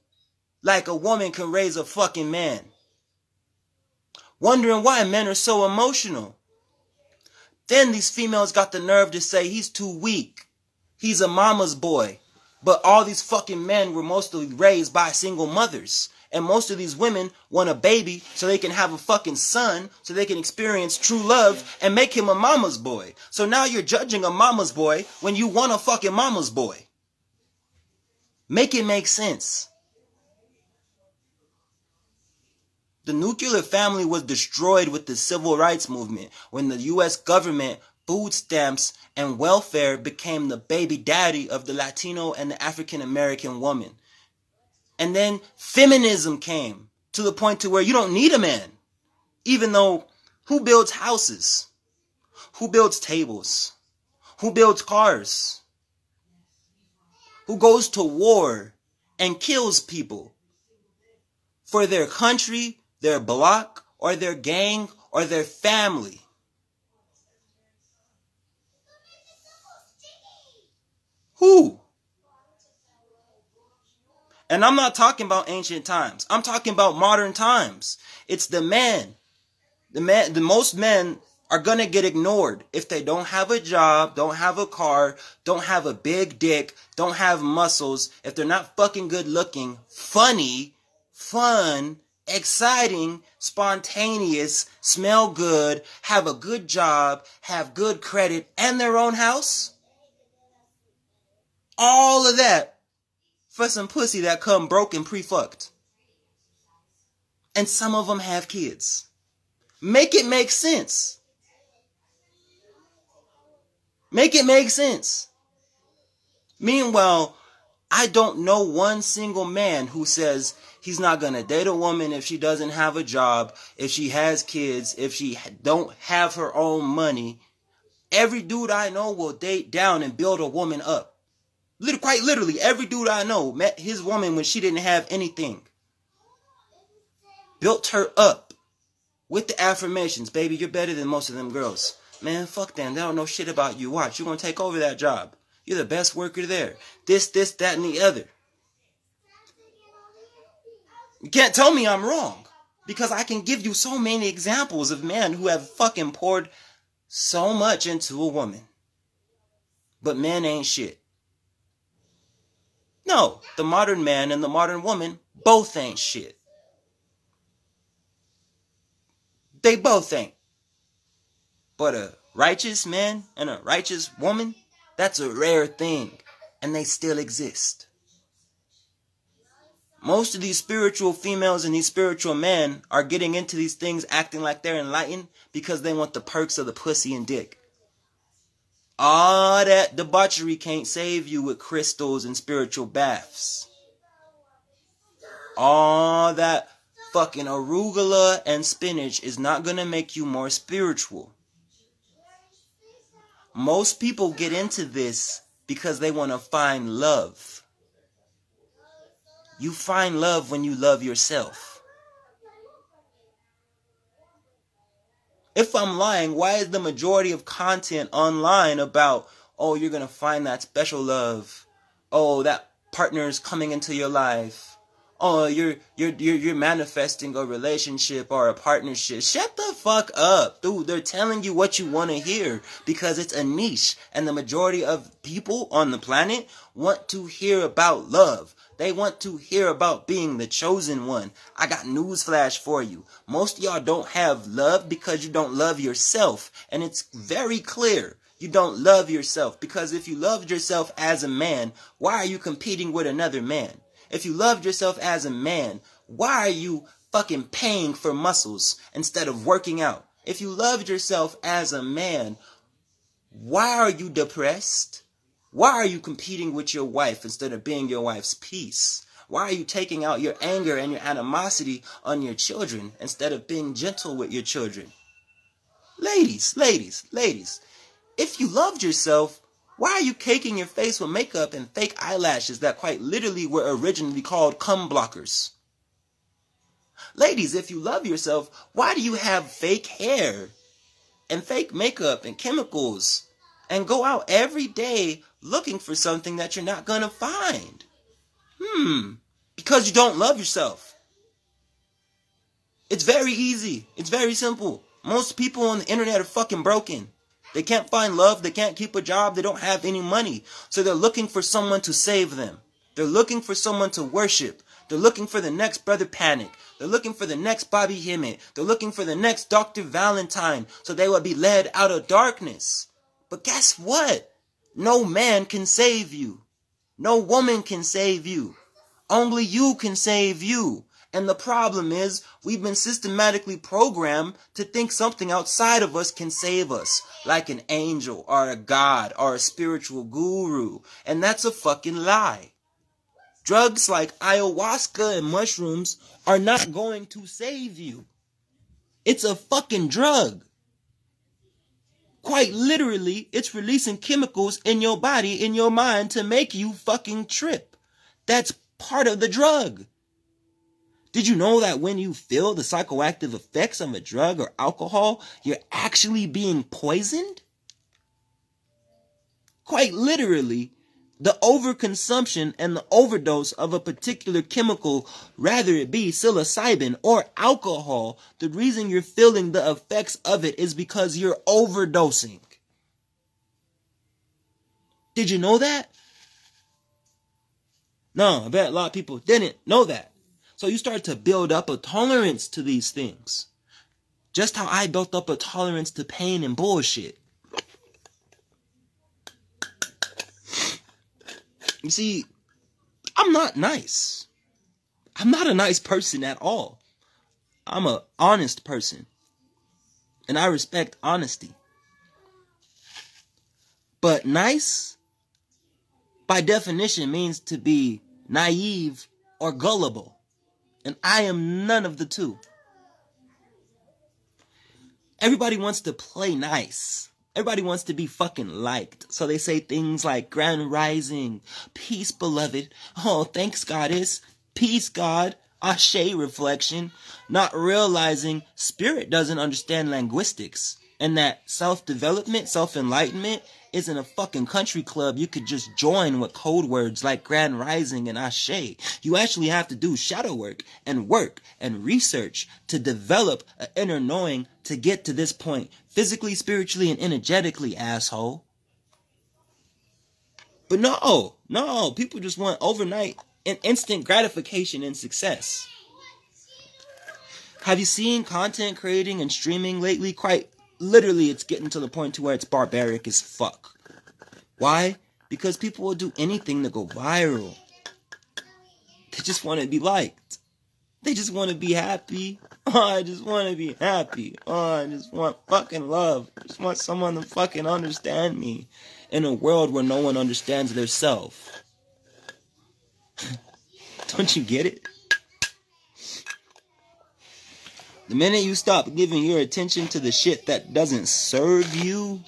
like a woman can raise a fucking man. Wondering why men are so emotional. Then these females got the nerve to say he's too weak. He's a mama's boy. But all these fucking men were mostly raised by single mothers. And most of these women want a baby so they can have a fucking son, so they can experience true love and make him a mama's boy. So now you're judging a mama's boy when you want a fucking mama's boy. Make it make sense. The nuclear family was destroyed with the civil rights movement when the U.S. government, food stamps, and welfare became the baby daddy of the Latino and the African American woman. And then feminism came to the point to where you don't need a man. Even though, who builds houses? Who builds tables? Who builds cars? Who goes to war and kills people for their country, their block, or their gang, or their family? Who? And I'm not talking about ancient times. I'm talking about modern times. It's the man. The most men are going to get ignored if they don't have a job, don't have a car, don't have a big dick, don't have muscles, if they're not fucking good looking, funny, fun, exciting, spontaneous, smell good, have a good job, have good credit, and their own house. All of that for some pussy that come broke and pre-fucked. And some of them have kids. Make it make sense. Make it make sense. Meanwhile, I don't know one single man who says he's not going to date a woman if she doesn't have a job, if she has kids, if she don't have her own money. Every dude I know will date down and build a woman up. Quite literally, every dude I know met his woman when she didn't have anything. Built her up with the affirmations. Baby, you're better than most of them girls. Man, fuck them. They don't know shit about you. Watch, you're going to take over that job. You're the best worker there. This, that, and the other. You can't tell me I'm wrong. Because I can give you so many examples of men who have fucking poured so much into a woman. But men ain't shit. No, the modern man and the modern woman both ain't shit. They both ain't. But a righteous man and a righteous woman, that's a rare thing. And they still exist. Most of these spiritual females and these spiritual men are getting into these things acting like they're enlightened because they want the perks of the pussy and dick. All that debauchery can't save you with crystals and spiritual baths. All that fucking arugula and spinach is not going to make you more spiritual. Most people get into this because they want to find love. You find love when you love yourself. If I'm lying, why is the majority of content online about, oh, you're going to find that special love. Oh, that partner is coming into your life. Oh, you're manifesting a relationship or a partnership. Shut the fuck up, dude. They're telling you what you want to hear because it's a niche. And the majority of people on the planet want to hear about love. They want to hear about being the chosen one. I got newsflash for you. Most of y'all don't have love because you don't love yourself. And it's very clear. You don't love yourself because if you loved yourself as a man, why are you competing with another man? If you loved yourself as a man, why are you fucking paying for muscles instead of working out? If you loved yourself as a man, why are you depressed? Why are you competing with your wife instead of being your wife's peace? Why are you taking out your anger and your animosity on your children instead of being gentle with your children? Ladies, if you loved yourself, why are you caking your face with makeup and fake eyelashes that quite literally were originally called cum blockers? Ladies, if you love yourself, why do you have fake hair and fake makeup and chemicals and go out every day looking for something that you're not gonna find? Because you don't love yourself. It's very easy. It's very simple. Most people on the internet are fucking broken. They can't find love. They can't keep a job. They don't have any money. So they're looking for someone to save them. They're looking for someone to worship. They're looking for the next Brother Panic. They're looking for the next Bobby Hemmett. They're looking for the next Dr. Valentine so they will be led out of darkness. But guess what? No man can save you. No woman can save you. Only you can save you. And the problem is, we've been systematically programmed to think something outside of us can save us, like an angel or a god or a spiritual guru. And that's a fucking lie. Drugs like ayahuasca and mushrooms are not going to save you. It's a fucking drug. Quite literally, it's releasing chemicals in your body, in your mind, to make you fucking trip. That's part of the drug. Did you know that when you feel the psychoactive effects of a drug or alcohol, you're actually being poisoned? Quite literally, the overconsumption and the overdose of a particular chemical, rather it be psilocybin or alcohol, the reason you're feeling the effects of it is because you're overdosing. Did you know that? No, I bet a lot of people didn't know that. So you start to build up a tolerance to these things. Just how I built up a tolerance to pain and bullshit. You see, I'm not nice. I'm not a nice person at all. I'm an honest person. And I respect honesty. But nice, by definition, means to be naive or gullible. And I am none of the two. Everybody wants to play nice. Everybody wants to be fucking liked. So they say things like grand rising, peace beloved, oh thanks goddess, peace God, ashe reflection, not realizing spirit doesn't understand linguistics. And that self-development, self-enlightenment isn't a fucking country club you could just join with code words like grand rising and ashe. You actually have to do shadow work and research to develop an inner knowing to get to this point, physically, spiritually, and energetically, asshole. But no, people just want overnight and instant gratification and success. Have you seen content creating and streaming lately? Quite literally, it's getting to the point to where it's barbaric as fuck. Why? Because people will do anything to go viral. They just want to be liked. They just want to be happy. Oh, I just want to be happy. Oh, I just want fucking love. I just want someone to fucking understand me. In a world where no one understands their self. Don't you get it? The minute you stop giving your attention to the shit that doesn't serve you,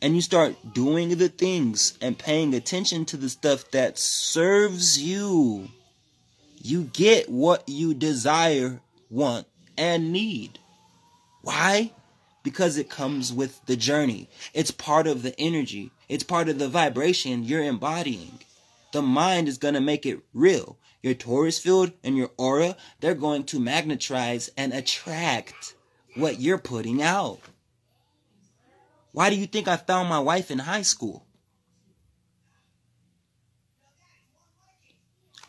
and you start doing the things and paying attention to the stuff that serves you, you get what you desire, want, and need. Why? Because it comes with the journey. It's part of the energy. It's part of the vibration you're embodying. The mind is going to make it real. Your Taurus field and your aura, they're going to magnetize and attract what you're putting out. Why do you think I found my wife in high school?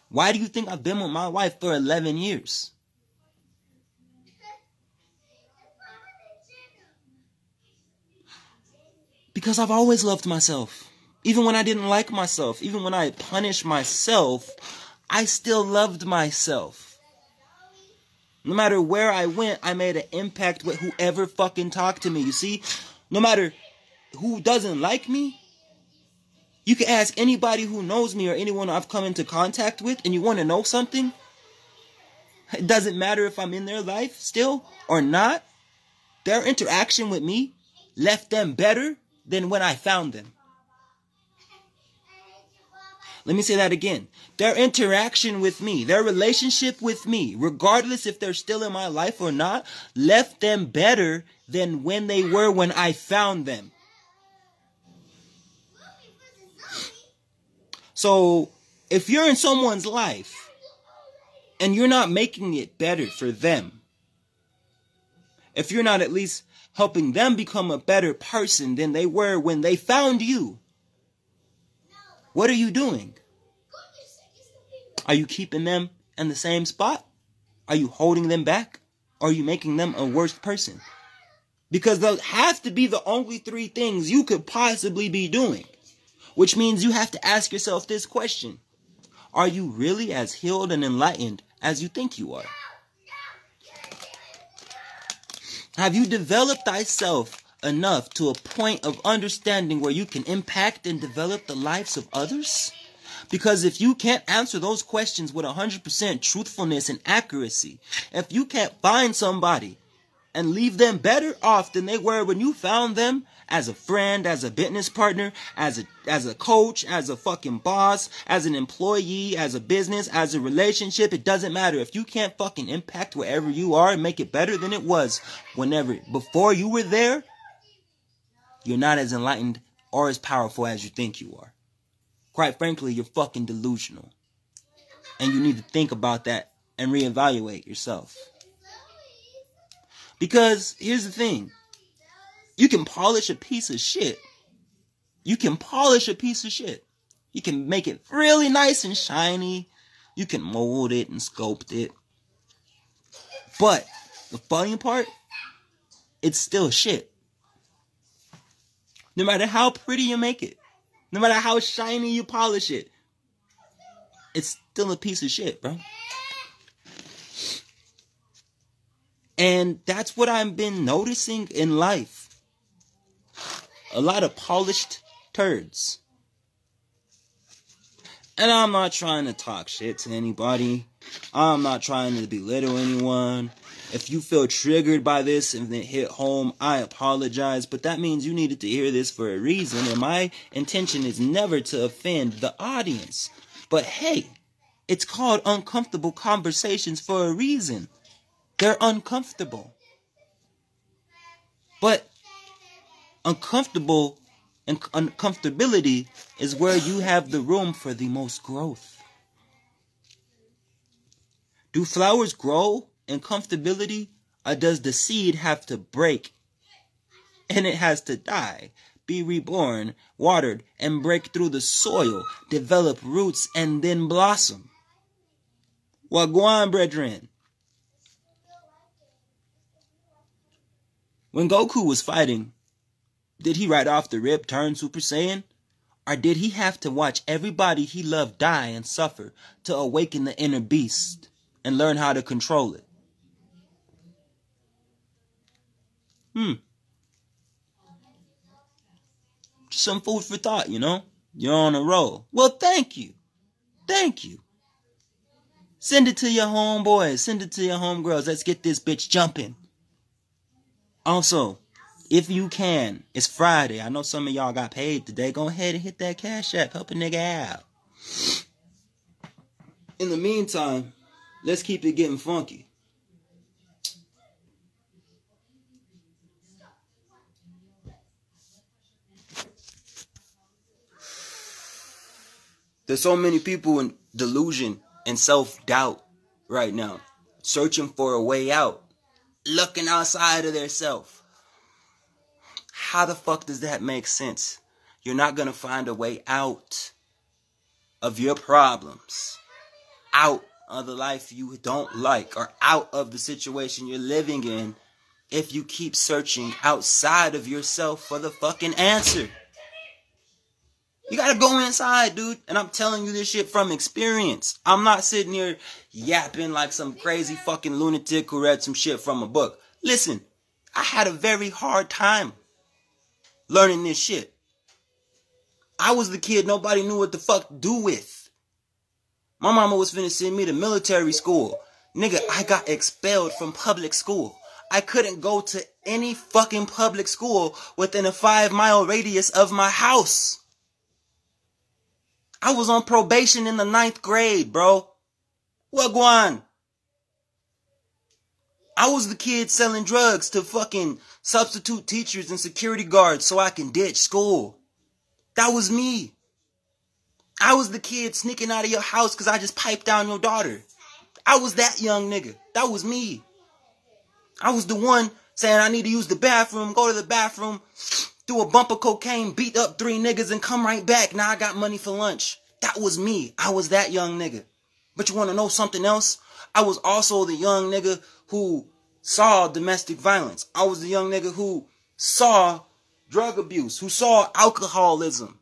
Why do you think I've been with my wife for 11 years? Because I've always loved myself. Even when I didn't like myself, even when I punished myself, I still loved myself. No matter where I went, I made an impact with whoever fucking talked to me. You see? No matter who doesn't like me, you can ask anybody who knows me or anyone I've come into contact with, and you want to know something? It doesn't matter if I'm in their life still or not. Their interaction with me left them better than when I found them. Let me say that again. Their interaction with me, their relationship with me, regardless if they're still in my life or not, left them better than when they were when I found them. So, if you're in someone's life and you're not making it better for them, if you're not at least helping them become a better person than they were when they found you, what are you doing? Are you keeping them in the same spot? Are you holding them back? Or are you making them a worse person? Because those have to be the only three things you could possibly be doing. Which means you have to ask yourself this question. Are you really as healed and enlightened as you think you are? Have you developed thyself enough to a point of understanding where you can impact and develop the lives of others? Because if you can't answer those questions with 100% truthfulness and accuracy, if you can't find somebody and leave them better off than they were when you found them, as a friend, as a business partner, as a coach, as a fucking boss, as an employee, as a business, as a relationship, it doesn't matter. If you can't fucking impact wherever you are and make it better than it was before you were there, you're not as enlightened or as powerful as you think you are. Quite frankly, you're fucking delusional. And you need to think about that and reevaluate yourself. Because here's the thing. You can polish a piece of shit. You can make it really nice and shiny. You can mold it and sculpt it. But the funny part, it's still shit. No matter how pretty you make it, no matter how shiny you polish it, it's still a piece of shit, bro. And that's what I've been noticing in life. A lot of polished turds. And I'm not trying to talk shit to anybody. I'm not trying to belittle anyone. If you feel triggered by this and it hit home, I apologize. But that means you needed to hear this for a reason. And my intention is never to offend the audience. But hey, it's called uncomfortable conversations for a reason. They're uncomfortable. But uncomfortable and uncomfortability is where you have the room for the most growth. Do flowers grow in comfortability, or does the seed have to break and it has to die be reborn, watered, and break through the soil, develop roots, and then blossom. Wagwan, brethren. When Goku was fighting, did he right off the rip turn Super Saiyan? Or did he have to watch everybody he loved die and suffer to awaken the inner beast and learn how to control it? Just some food for thought, you know? You're on a roll. Well, thank you. Thank you. Send it to your homeboys. Send it to your homegirls. Let's get this bitch jumping. Also, if you can, it's Friday. I know some of y'all got paid today. Go ahead and hit that Cash App. Help a nigga out. In the meantime, let's keep it getting funky. There's so many people in delusion and self-doubt right now, searching for a way out, looking outside of their self. How the fuck does that make sense? You're not going to find a way out of your problems, out of the life you don't like, or out of the situation you're living in if you keep searching outside of yourself for the fucking answer. You gotta go inside, dude. And I'm telling you this shit from experience. I'm not sitting here yapping like some crazy fucking lunatic who read some shit from a book. Listen, I had a very hard time learning this shit. I was the kid nobody knew what the fuck to do with. My mama was finna send me to military school. Nigga, I got expelled from public school. I couldn't go to any fucking public school within a 5-mile radius of my house. I was on probation in the 9th grade, bro. Wagwan. I was the kid selling drugs to fucking substitute teachers and security guards so I can ditch school. That was me. I was the kid sneaking out of your house because I just piped down your daughter. I was that young nigga. That was me. I was the one saying I need to use the bathroom, go to the bathroom, do a bump of cocaine, beat up 3 niggas, and come right back. Now I got money for lunch. That was me. I was that young nigga. But you want to know something else? I was also the young nigga who saw domestic violence. I was the young nigga who saw drug abuse, who saw alcoholism.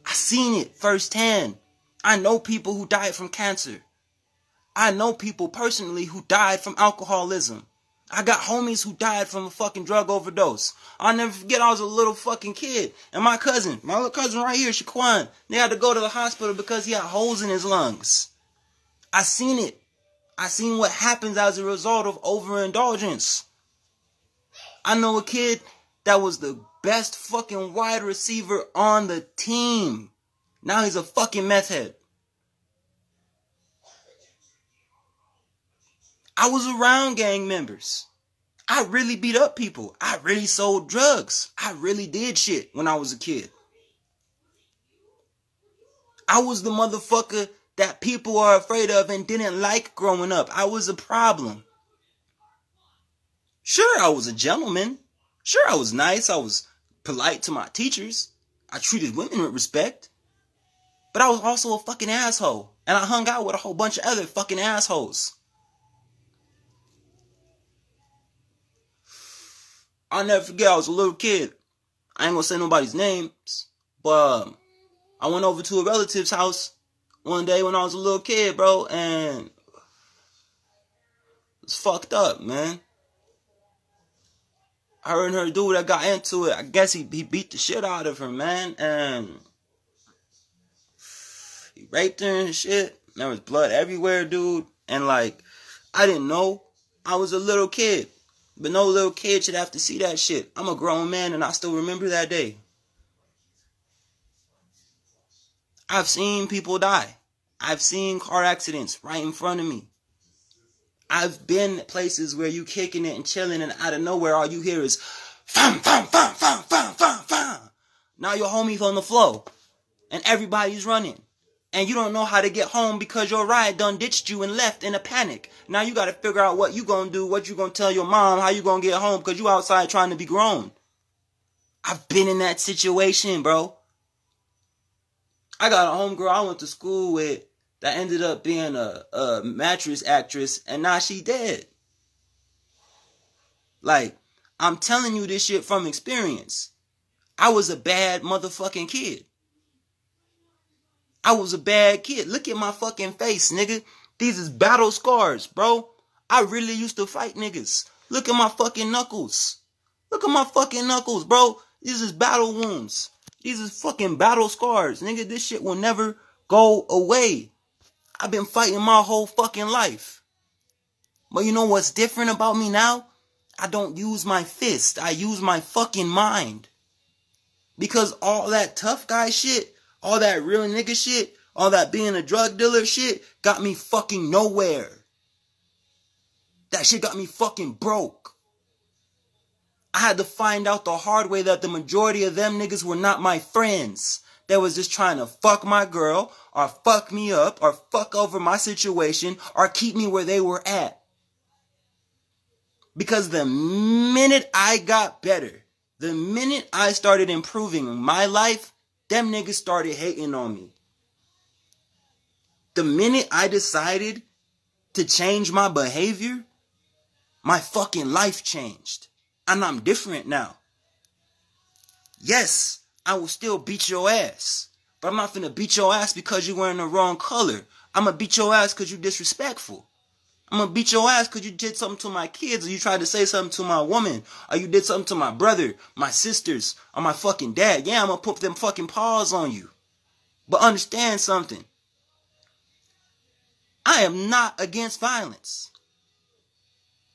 I seen it firsthand. I know people who died from cancer. I know people personally who died from alcoholism. I got homies who died from a fucking drug overdose. I'll never forget, I was a little fucking kid. And my little cousin right here, Shaquan, they had to go to the hospital because he had holes in his lungs. I seen it. I seen what happens as a result of overindulgence. I know a kid that was the best fucking wide receiver on the team. Now he's a fucking meth head. I was around gang members. I really beat up people. I really sold drugs. I really did shit when I was a kid. I was the motherfucker that people are afraid of and didn't like growing up. I was a problem. Sure, I was a gentleman. Sure, I was nice. I was polite to my teachers. I treated women with respect. But I was also a fucking asshole. And I hung out with a whole bunch of other fucking assholes. I'll never forget, I was a little kid. I ain't gonna say nobody's names, but I went over to a relative's house one day when I was a little kid, bro, and it was fucked up, man. Her and her dude that got into it, I guess he beat the shit out of her, man, and he raped her and shit. There was blood everywhere, dude, and like, I didn't know. I was a little kid. But no little kid should have to see that shit. I'm a grown man and I still remember that day. I've seen people die. I've seen car accidents right in front of me. I've been places where you kicking it and chilling and out of nowhere all you hear is fam, fam, fam, fam, fam, fam, fam. Now your homie's on the floor and everybody's running. And you don't know how to get home because your ride done ditched you and left in a panic. Now you got to figure out what you going to do, what you going to tell your mom, how you going to get home because you outside trying to be grown. I've been in that situation, bro. I got a homegirl I went to school with that ended up being a mattress actress, and now she dead. Like, I'm telling you this shit from experience. I was a bad motherfucking kid. I was a bad kid. Look at my fucking face, nigga. These is battle scars, bro. I really used to fight niggas. Look at my fucking knuckles. Look at my fucking knuckles, bro. These is battle wounds. These is fucking battle scars. Nigga, this shit will never go away. I've been fighting my whole fucking life. But you know what's different about me now? I don't use my fist. I use my fucking mind. Because all that tough guy shit, all that real nigga shit, all that being a drug dealer shit got me fucking nowhere. That shit got me fucking broke. I had to find out the hard way that the majority of them niggas were not my friends. They was just trying to fuck my girl, or fuck me up, or fuck over my situation, or keep me where they were at. Because the minute I got better, the minute I started improving my life, them niggas started hating on me. The minute I decided to change my behavior, my fucking life changed. And I'm different now. Yes, I will still beat your ass. But I'm not finna beat your ass because you're wearing the wrong color. I'm gonna beat your ass because you're disrespectful. I'm gonna beat your ass because you did something to my kids, or you tried to say something to my woman, or you did something to my brother, my sisters, or my fucking dad. Yeah, I'm gonna put them fucking paws on you. But understand something. I am not against violence.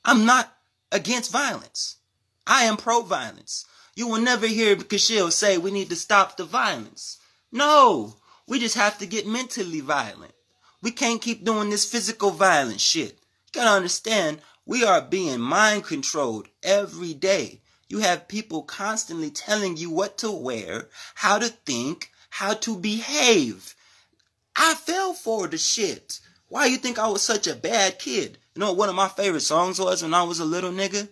I'm not against violence. I am pro-violence. You will never hear Kasheal say we need to stop the violence. No, we just have to get mentally violent. We can't keep doing this physical violence shit. You gotta understand, we are being mind controlled every day. You have people constantly telling you what to wear, how to think, how to behave. I fell for the shit. Why you think I was such a bad kid? You know what one of my favorite songs was when I was a little nigga?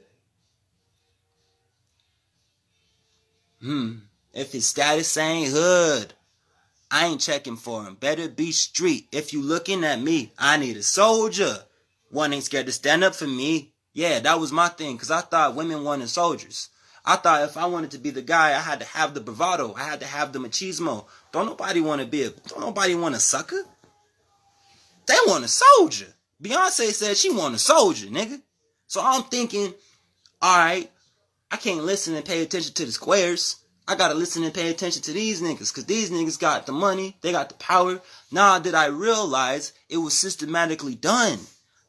If his status ain't hood, I ain't checking for him. Better be street. If you looking at me, I need a soldier. One ain't scared to stand up for me. Yeah, that was my thing, because I thought women wanted soldiers. I thought if I wanted to be the guy, I had to have the bravado. I had to have the machismo. Don't nobody want a sucker. They want a soldier. Beyonce said she want a soldier, nigga. So I'm thinking, alright, I can't listen and pay attention to the squares. I gotta listen and pay attention to these niggas, because these niggas got the money, they got the power. Now did I realize it was systematically done.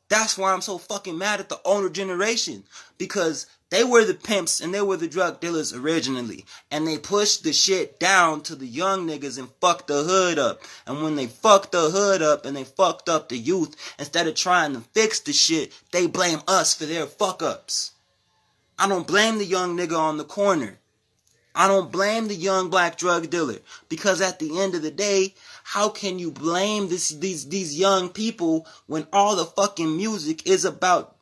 That's why I'm so fucking mad at the older generation, because they were the pimps and they were the drug dealers originally, and they pushed the shit down to the young niggas and fucked the hood up. And when they fucked the hood up and they fucked up the youth, instead of trying to fix the shit, they blame us for their fuck ups. I don't blame the young nigga on the corner. I don't blame the young black drug dealer, because at the end of the day, how can you blame these young people when all the fucking music is about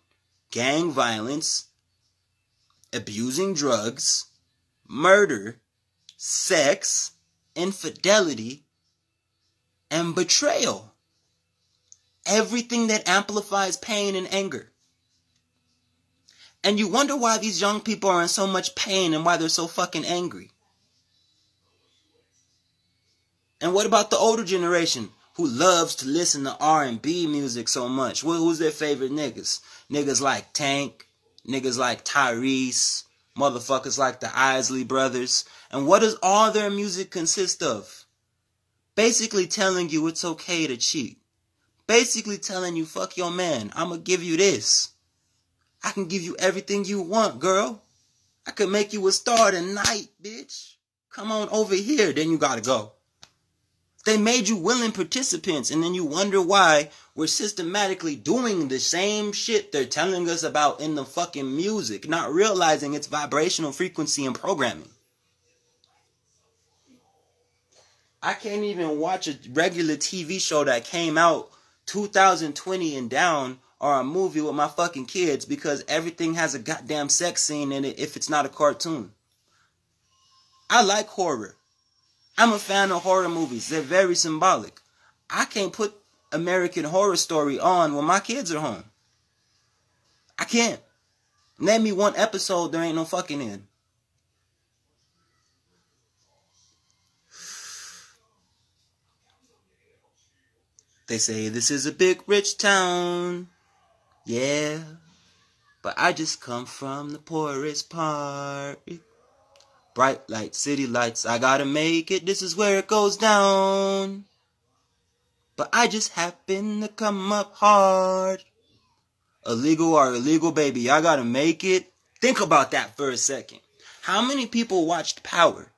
gang violence, abusing drugs, murder, sex, infidelity, and betrayal? Everything that amplifies pain and anger. And you wonder why these young people are in so much pain and why they're so fucking angry. And what about the older generation who loves to listen to R&B music so much? Who's their favorite niggas? Niggas like Tank, niggas like Tyrese, motherfuckers like the Isley Brothers. And what does all their music consist of? Basically telling you it's okay to cheat. Basically telling you, fuck your man, I'ma give you this. I can give you everything you want, girl. I could make you a star tonight, bitch. Come on over here, then you gotta go. They made you willing participants, and then you wonder why we're systematically doing the same shit they're telling us about in the fucking music, not realizing it's vibrational frequency and programming. I can't even watch a regular TV show that came out 2020 and down, or a movie with my fucking kids, because everything has a goddamn sex scene in it if it's not a cartoon. I like horror. I'm a fan of horror movies. They're very symbolic. I can't put American Horror Story on when my kids are home. I can't. Name me one episode there ain't no fucking in. They say this is a big rich town. Yeah. But I just come from the poorest part. Bright lights, city lights, I gotta make it. This is where it goes down. But I just happen to come up hard. Illegal or illegal, baby, I gotta make it. Think about that for a second. How many people watched Power?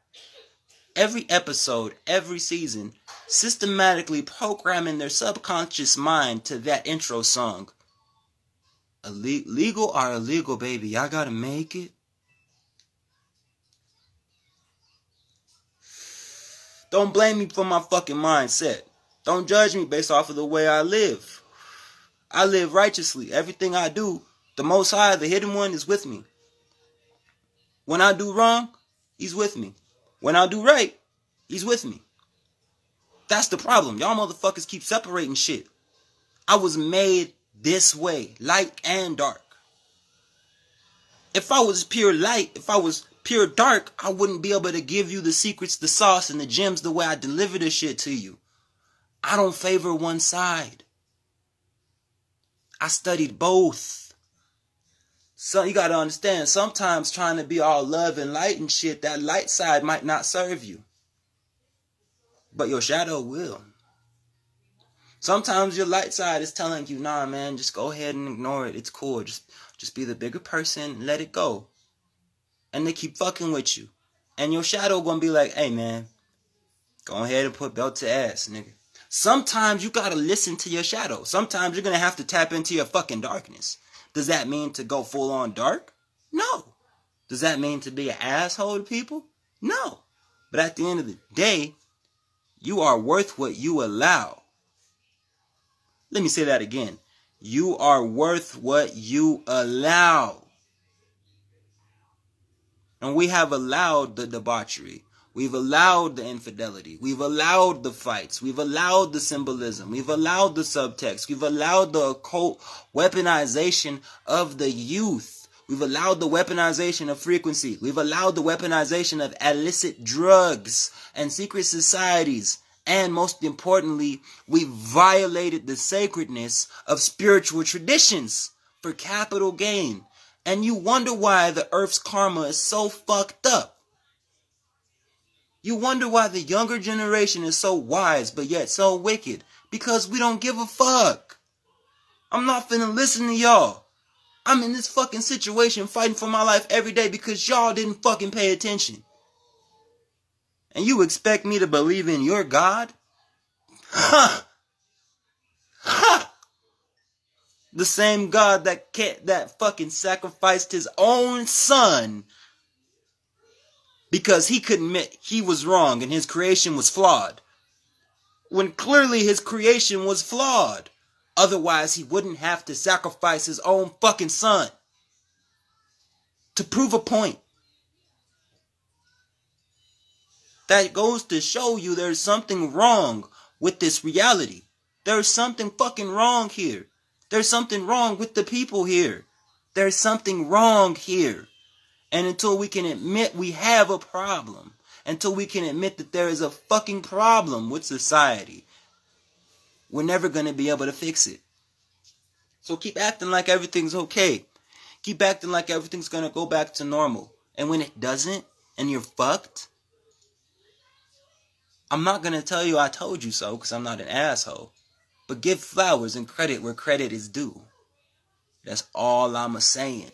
Every episode, every season, systematically programming their subconscious mind to that intro song. Legal or illegal, baby, I gotta make it. Don't blame me for my fucking mindset. Don't judge me based off of the way I live. I live righteously. Everything I do, the Most High, the Hidden One, is with me. When I do wrong, He's with me. When I do right, He's with me. That's the problem. Y'all motherfuckers keep separating shit. I was made this way, light and dark. If I was pure light, if I was pure dark, I wouldn't be able to give you the secrets, the sauce, and the gems the way I deliver this shit to you. I don't favor one side. I studied both. So you gotta understand, sometimes trying to be all love and light and shit, that light side might not serve you. But your shadow will. Sometimes your light side is telling you, nah, man, just go ahead and ignore it. It's cool. Just be the bigger person and let it go. And they keep fucking with you. And your shadow gonna be like, hey, man, go ahead and put belt to ass, nigga. Sometimes you gotta listen to your shadow. Sometimes you're gonna have to tap into your fucking darkness. Does that mean to go full on dark? No. Does that mean to be an asshole to people? No. But at the end of the day, you are worth what you allow. Let me say that again. You are worth what you allow. And we have allowed the debauchery. We've allowed the infidelity. We've allowed the fights. We've allowed the symbolism. We've allowed the subtext. We've allowed the occult weaponization of the youth. We've allowed the weaponization of frequency. We've allowed the weaponization of illicit drugs and secret societies. And most importantly, we violated the sacredness of spiritual traditions for capital gain. And you wonder why the earth's karma is so fucked up. You wonder why the younger generation is so wise but yet so wicked. Because we don't give a fuck. I'm not finna listen to y'all. I'm in this fucking situation fighting for my life every day because y'all didn't fucking pay attention. And you expect me to believe in your God? Ha! Ha! The same God that fucking sacrificed his own son because he could admit he was wrong and his creation was flawed. When clearly his creation was flawed. Otherwise he wouldn't have to sacrifice his own fucking son to prove a point. That goes to show you there's something wrong with this reality. There's something fucking wrong here. There's something wrong with the people here. There's something wrong here. And until we can admit we have a problem, until we can admit that there is a fucking problem with society, we're never going to be able to fix it. So keep acting like everything's okay. Keep acting like everything's going to go back to normal. And when it doesn't, and you're fucked, I'm not going to tell you I told you so because I'm not an asshole. But give flowers and credit where credit is due. That's all I'm saying.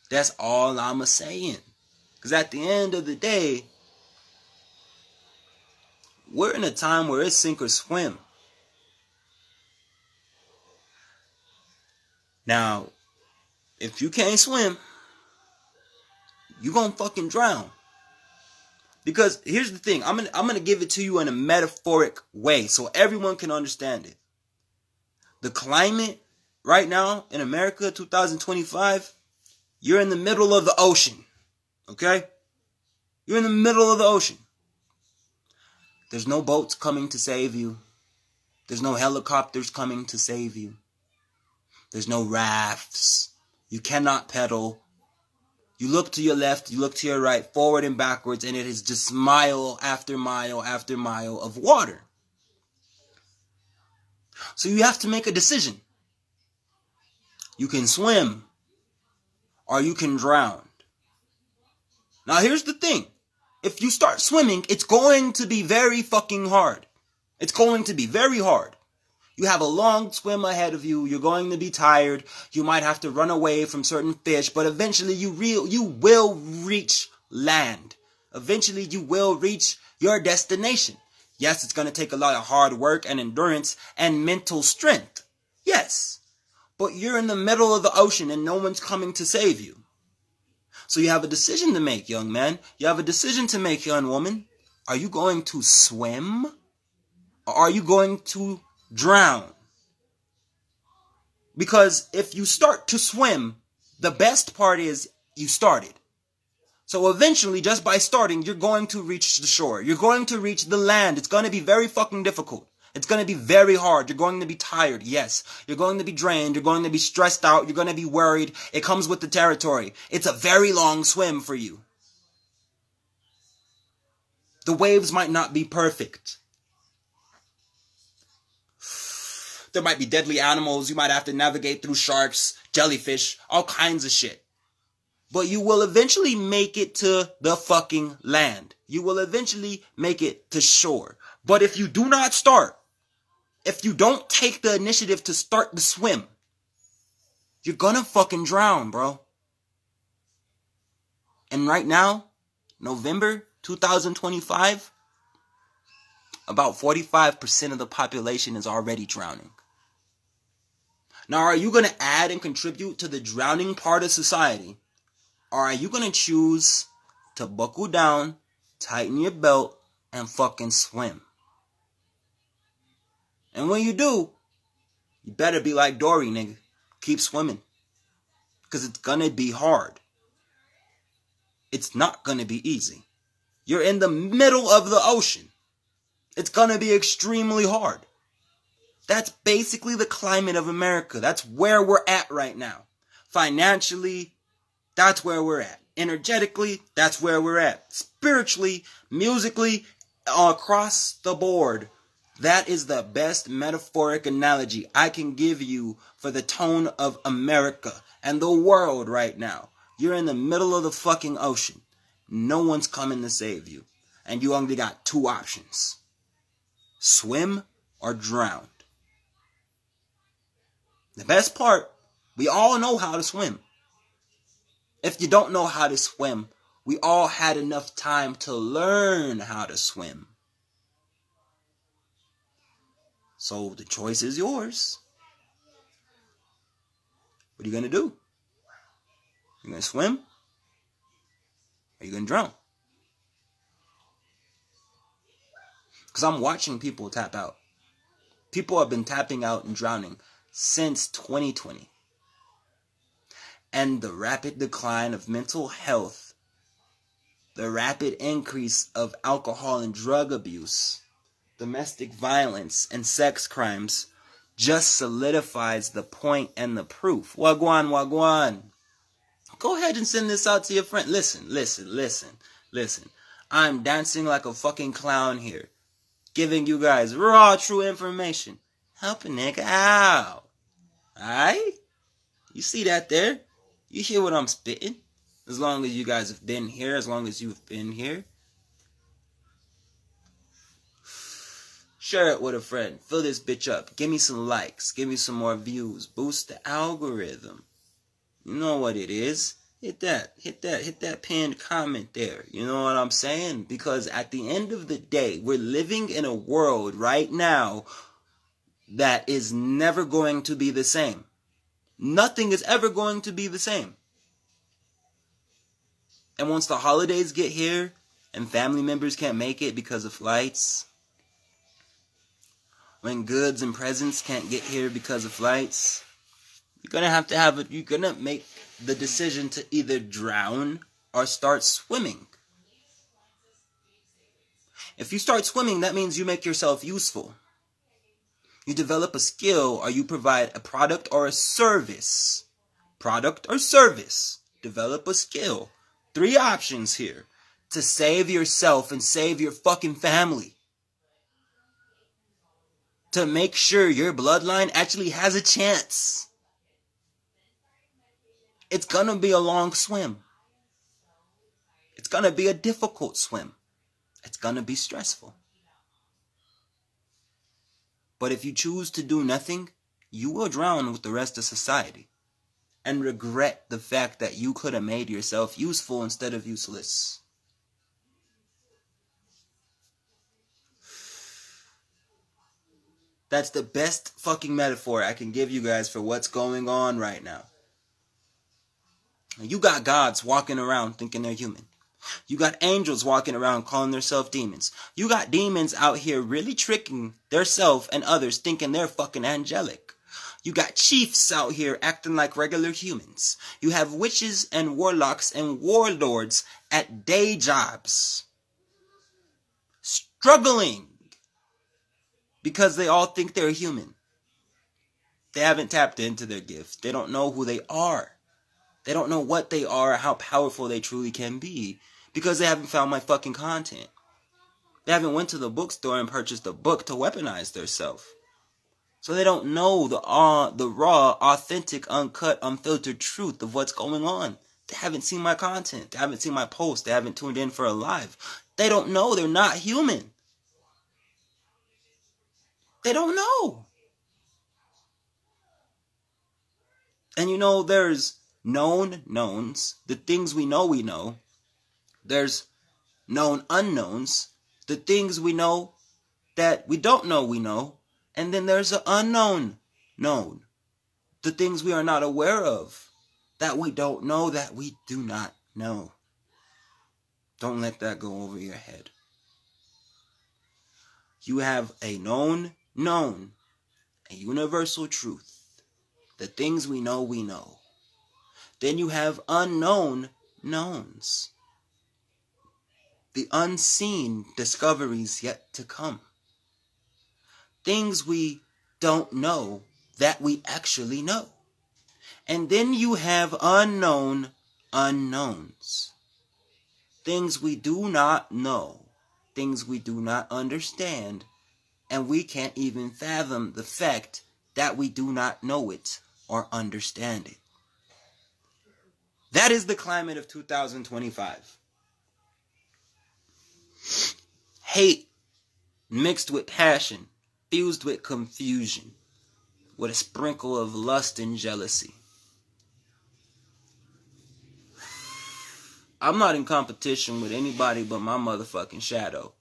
That's all I'm saying. Because at the end of the day, we're in a time where it's sink or swim. Now, if you can't swim, you're going to fucking drown. Because here's the thing. I'm gonna give it to you in a metaphoric way so everyone can understand it. The climate right now in America, 2025, you're in the middle of the ocean. Okay? You're in the middle of the ocean. There's no boats coming to save you. There's no helicopters coming to save you. There's no rafts. You cannot pedal. You look to your left, you look to your right, forward and backwards, and it is just mile after mile after mile of water. So you have to make a decision. You can swim, or you can drown. Now here's the thing. If you start swimming, it's going to be very fucking hard. It's going to be very hard. You have a long swim ahead of you. You're going to be tired. You might have to run away from certain fish, but eventually you will reach land. Eventually you will reach your destination. Yes, it's going to take a lot of hard work and endurance and mental strength. Yes. But you're in the middle of the ocean and no one's coming to save you. So you have a decision to make, young man. You have a decision to make, young woman. Are you going to swim? Or are you going to drown? Because if you start to swim, the best part is you started. So eventually, just by starting, you're going to reach the shore. You're going to reach the land. It's going to be very fucking difficult. It's going to be very hard. You're going to be tired. Yes. You're going to be drained. You're going to be stressed out. You're going to be worried. It comes with the territory. It's a very long swim for you. The waves might not be perfect. There might be deadly animals. You might have to navigate through sharks, jellyfish, all kinds of shit. But you will eventually make it to the fucking land. You will eventually make it to shore. But if you do not start, if you don't take the initiative to start the swim, you're gonna fucking drown, bro. And right now, November 2025, about 45% of the population is already drowning. Now, are you gonna add and contribute to the drowning part of society? Or are you gonna choose to buckle down, tighten your belt, and fucking swim? And when you do, you better be like Dory, nigga. Keep swimming. Because it's gonna be hard. It's not gonna be easy. You're in the middle of the ocean. It's gonna be extremely hard. That's basically the climate of America. That's where we're at right now. Financially, that's where we're at. Energetically, that's where we're at. Spiritually, musically, across the board. That is the best metaphoric analogy I can give you for the tone of America and the world right now. You're in the middle of the fucking ocean. No one's coming to save you. And you only got two options. Swim or drown. The best part, we all know how to swim. If you don't know how to swim, we all had enough time to learn how to swim. So the choice is yours. What are you going to do? You going to swim? Or are you going to drown? Because I'm watching people tap out. People have been tapping out and drowning since 2020. And the rapid decline of mental health, the rapid increase of alcohol and drug abuse, domestic violence, and sex crimes just solidifies the point and the proof. Wagwan, wagwan. Go ahead and send this out to your friend. Listen. I'm dancing like a fucking clown here, giving you guys raw, true information. Help a nigga out. Alright? You see that there? You hear what I'm spitting? As long as you guys have been here, as long as you've been here. Share it with a friend. Fill this bitch up. Give me some likes. Give me some more views. Boost the algorithm. You know what it is. Hit that pinned comment there. You know what I'm saying? Because at the end of the day, we're living in a world right now that is never going to be the same. Nothing is ever going to be the same. And once the holidays get here and family members can't make it because of flights, when goods and presents can't get here because of flights, you're gonna make the decision to either drown or start swimming. If you start swimming, that means you make yourself useful. You develop a skill, or you provide a product or a service. Product or service. Develop a skill. 3 options here. To save yourself and save your fucking family. To make sure your bloodline actually has a chance. It's gonna be a long swim. It's gonna be a difficult swim. It's gonna be stressful. But if you choose to do nothing, you will drown with the rest of society and regret the fact that you could have made yourself useful instead of useless. That's the best fucking metaphor I can give you guys for what's going on right now. You got gods walking around thinking they're human. You got angels walking around calling themselves demons. You got demons out here really tricking theirself and others thinking they're fucking angelic. You got chiefs out here acting like regular humans. You have witches and warlocks and warlords at day jobs, struggling because they all think they're human. They haven't tapped into their gifts. They don't know who they are. They don't know what they are, how powerful they truly can be, because they haven't found my fucking content. They haven't went to the bookstore and purchased a book to weaponize theirself. So they don't know the raw, authentic, uncut, unfiltered truth of what's going on. They haven't seen my content. They haven't seen my posts. They haven't tuned in for a live. They don't know. They're not human. They don't know. And you know, there's known knowns, the things we know. There's known unknowns, the things we know that we don't know we know. And then there's an unknown known, the things we are not aware of, that we don't know, that we do not know. Don't let that go over your head. You have a known, a universal truth, the things we know we know. Then you have unknown knowns, the unseen discoveries yet to come. Things we don't know that we actually know. And then you have unknown unknowns. Things we do not know. Things we do not understand. And we can't even fathom the fact that we do not know it or understand it. That is the climate of 2025. Hate mixed with passion, fused with confusion, with a sprinkle of lust and jealousy. I'm not in competition with anybody but my motherfucking shadow.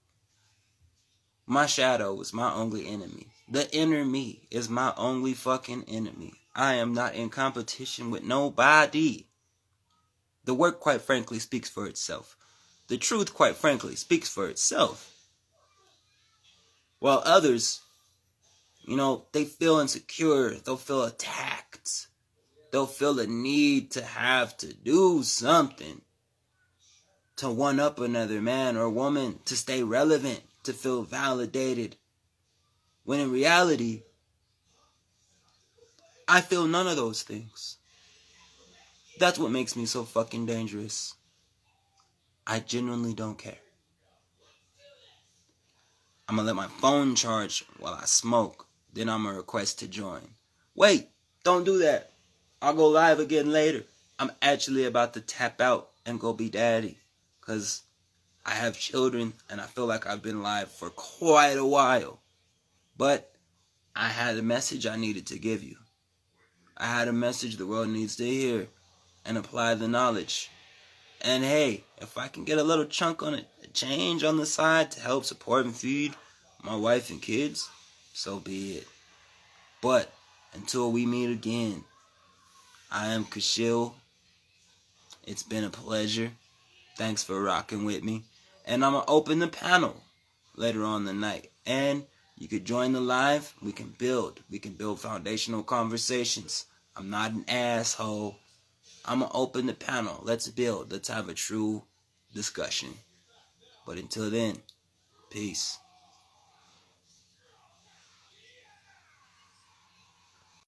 My shadow is my only enemy. The inner me is my only fucking enemy. I am not in competition with nobody. The work, quite frankly, speaks for itself. The truth, quite frankly, speaks for itself. While others, they feel insecure. They'll feel attacked. They'll feel the need to have to do something to one-up another man or woman, to stay relevant, to feel validated. When in reality, I feel none of those things. That's what makes me so fucking dangerous. I genuinely don't care. I'm gonna let my phone charge while I smoke. Then I'm gonna request to join. Wait, don't do that. I'll go live again later. I'm actually about to tap out and go be daddy. Because I have children and I feel like I've been live for quite a while. But I had a message I needed to give you. I had a message the world needs to hear and apply the knowledge. And hey, if I can get a little chunk on it, a change on the side to help support and feed my wife and kids, so be it. But until we meet again, I am Kasheal. It's been a pleasure. Thanks for rocking with me. And I'm going to open the panel later on the night. And you could join the live. We can build. We can build foundational conversations. I'm not an asshole. I'm going to open the panel. Let's build. Let's have a true discussion. But until then, Peace.